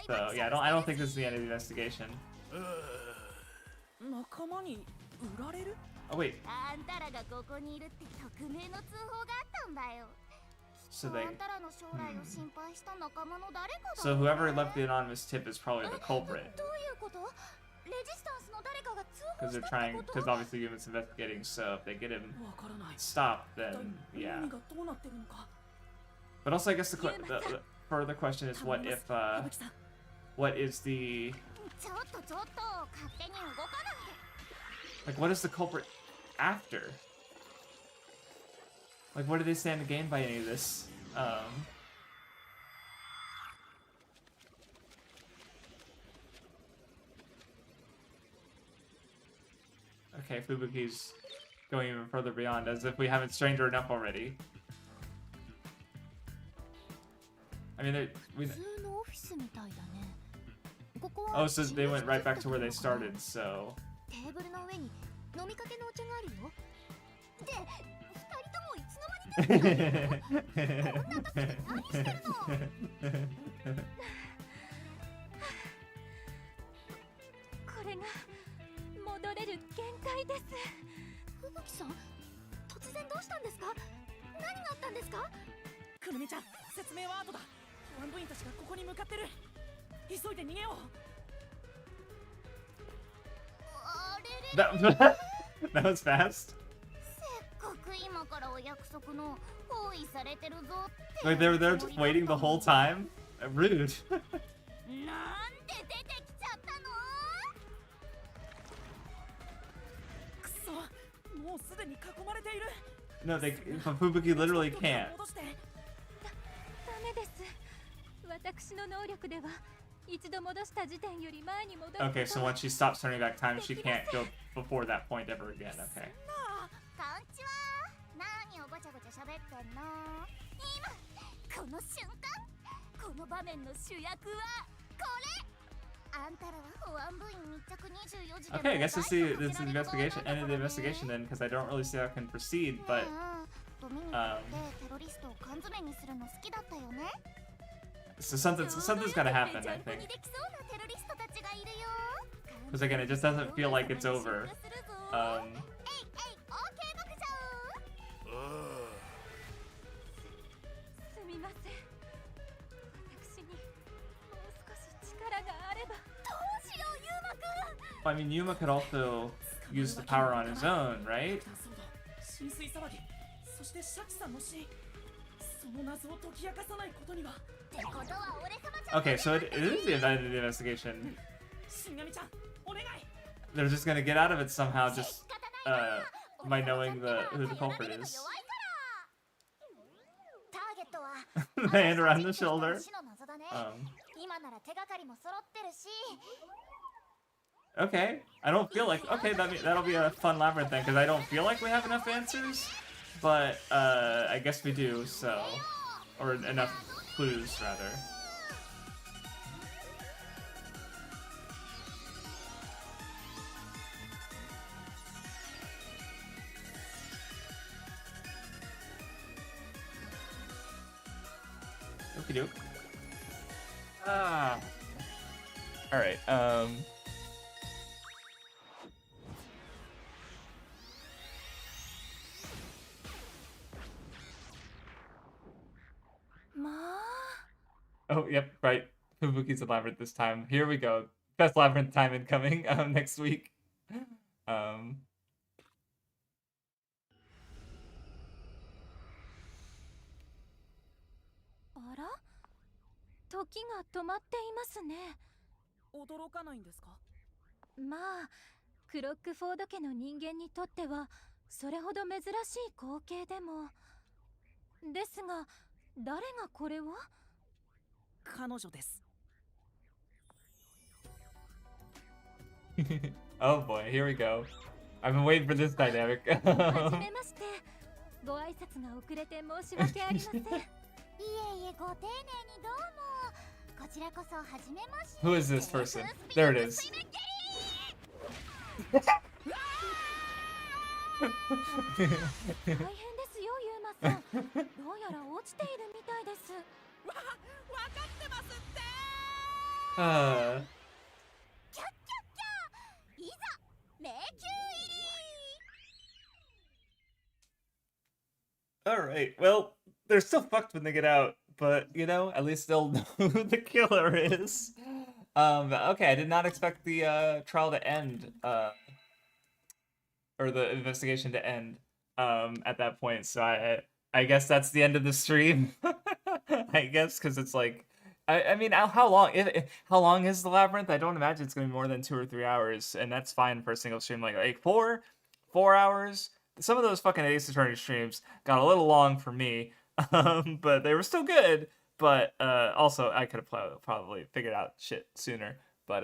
So yeah, I don't think this is the end of the investigation. 仲間に売られる？ Oh wait, あんたらがここにいるって匿名の通報があったんだよ。So あ they んたらの将来を心配した仲間の誰かだ so whoever left the anonymous tip is probably the culprit どういうこと？レジスタンスの誰かが通報 because し they're たって trying こと？ because obviously Yuma's investigating. So if they get him わからない。 stopped, 一体 then yeah. 何がどうなってるのか。 But also, I guess the further question is, what if 矢吹さん、 what is the ちょっと勝手に動かない。 like what is the culprit after? Like what do they stand to gain by any of this? Okay, Fubuki's going even further beyond, as if we haven't strained her enough already. I mean, 普通のオフィスみたいだね。ここ oh, は so they went right back to where they started, so... テーブルの上に飲みかけのお茶があるよ。で、二人ともいつの間に出てきたの？こんな時に何してるの？これが戻れる限界です。吹雪さん、突然どうしたんですか？何があったんですか？くるみちゃん、説明は後だ。保安部員たちがここに向かってる。急いで逃げよう。あれれ That was fast. せっかく今からお約束の包囲されてるぞって。 Like they were there just waiting the whole time? Rude. なんで出てきちゃったの？くそ、もうすでに囲まれている。 No, they Fubuki literally can't. 戻して。ダメです。私の能力では一度戻した時点より前に戻ることは Okay, so once she stops turning back time, she can't go before that point ever again. Okay. こんちは。何をごちゃごちゃ喋ってんの？今この瞬間、この場面の主役はこれ。あんたらは保安部員密着24時で Okay, I guess this is the investigation, end of the investigation then, because I don't really see how I can proceed, but ドミニクってテロリストを缶詰にするの好きだったよね。 so something's gotta happen, I think. できそうなテロリストたちがいるよ。 Because again, it just doesn't feel like it's over. えいえい、オーケー牧場。すみません。私にもう少し力があれば。どうしよう、ユーマくん。 Well, I mean, Yuma could also use the power on his own, right? そうだ、浸水騒ぎ、そしてシャチさんの死。その謎を解き明かさないことには。ってことは俺様じゃ。 Okay, so it is the end of the investigation. 死神ちゃん、お願い。 They're just gonna get out of it somehow, just by knowing who the culprit is. ターゲットは The hand around the shoulder. 死の謎だね。 今なら手がかりも揃ってるし。 Okay, I don't feel like okay. That'll be a fun labyrinth then, because I don't feel like we have enough answers, but I guess we do. So, or enough clues rather. Okie doke. Ah. All right. Oh, yep, right. Fubuki's a labyrinth this time. Here we go. Best labyrinth time incoming next week. あら？時が止まっていますね。驚かないんですか？まあ、クロックフォード家の人間にとってはそれほど珍しい光景でも。ですが、誰がこれを？彼女です。Oh boy, here we go. I've been waiting for this dynamic. はじめまして。ご挨拶が遅れて申し訳ありません。いえいえ、ご丁寧にどうも。こちらこそはじめまして。 Who is this person? There it is. 大変ですよ、ユーマさん。どうやら落ちているみたいです。わかってますって。キャッキャッキャ、いざ迷宮入り。 All right. Well, they're still fucked when they get out, but you know, at least they'll know who the killer is. Okay, I did not expect the trial to end, or the investigation to end, at that point. So I guess that's the end of the stream. I guess because it's like, I mean, how long? How long is the labyrinth? I don't imagine it's gonna be more than 2 or 3 hours, and that's fine for a single stream. Like 4 hours. Some of those fucking Ace Attorney streams got a little long for me, but they were still good. But also, I could have probably figured out shit sooner. But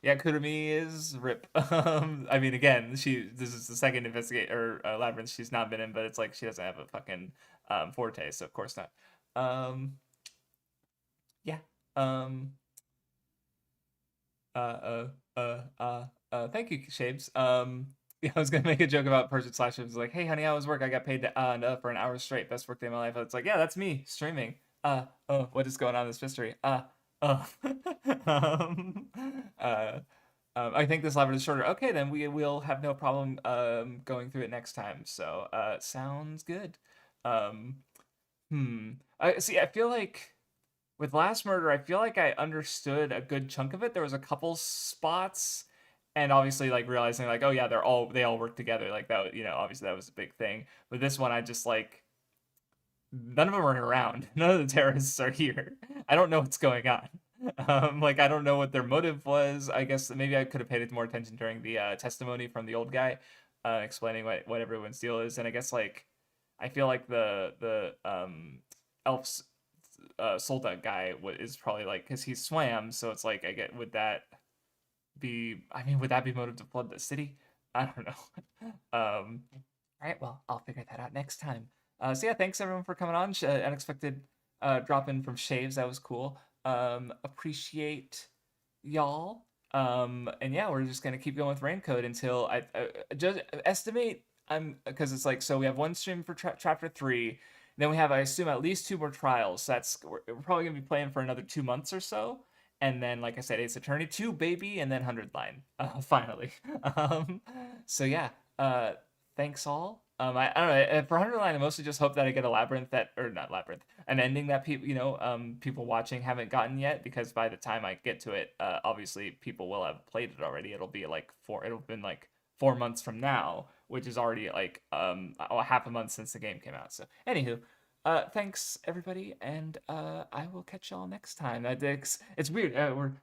yeah, Kurumi is rip. I mean, again, this is the second investigate or labyrinth she's not been in, but it's like she doesn't have a fucking forte, so of course not. Yeah. Thank you, Shapes. Yeah, I was gonna make a joke about Persian Slash. It was like, hey, honey, how was work? I got paid for an hour straight. Best work day of my life. It's like, yeah, that's me streaming. Oh, what is going on in this mystery? Oh. um, I think this labyrinth is shorter. Okay, then will have no problem going through it next time. So sounds good. I see. I feel like with Last Murder, I feel like I understood a good chunk of it. There was a couple spots, and obviously like realizing like, oh yeah, they all work together. Like that, you know, obviously that was a big thing. But this one, I just like none of them are around. None of the terrorists are here. I don't know what's going on. Like I don't know what their motive was. I guess maybe I could have paid more attention during the testimony from the old guy, explaining what everyone's deal is. And I guess like I feel like the elf Solda guy is probably like because he swam, so it's like would that be? I mean, would that be motive to flood the city? I don't know. All right, well, I'll figure that out next time. So yeah, thanks everyone for coming on. Unexpected drop in from Shaves, that was cool. Appreciate y'all. And yeah, we're just gonna keep going with Raincode until I just estimate. Because it's like, so we have one stream for chapter 3, then we have, I assume, at least 2 more trials. So we're probably gonna be playing for another 2 months or so. And then, like I said, Ace Attorney 2, baby, and then 100 Line, finally. So yeah, thanks all. I don't know. For 100 Line, I mostly just hope that I get a labyrinth or not labyrinth, an ending that people, people watching haven't gotten yet. Because by the time I get to it, obviously people will have played it already. It'll have been like 4 months from now, which is already like half a month since the game came out. So, anywho, thanks everybody, and I will catch y'all next time. It's weird.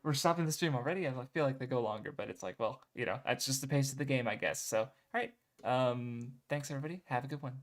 We're stopping the stream already. I feel like they go longer, but it's like, well, that's just the pace of the game, I guess. So, all right. Thanks everybody. Have a good one.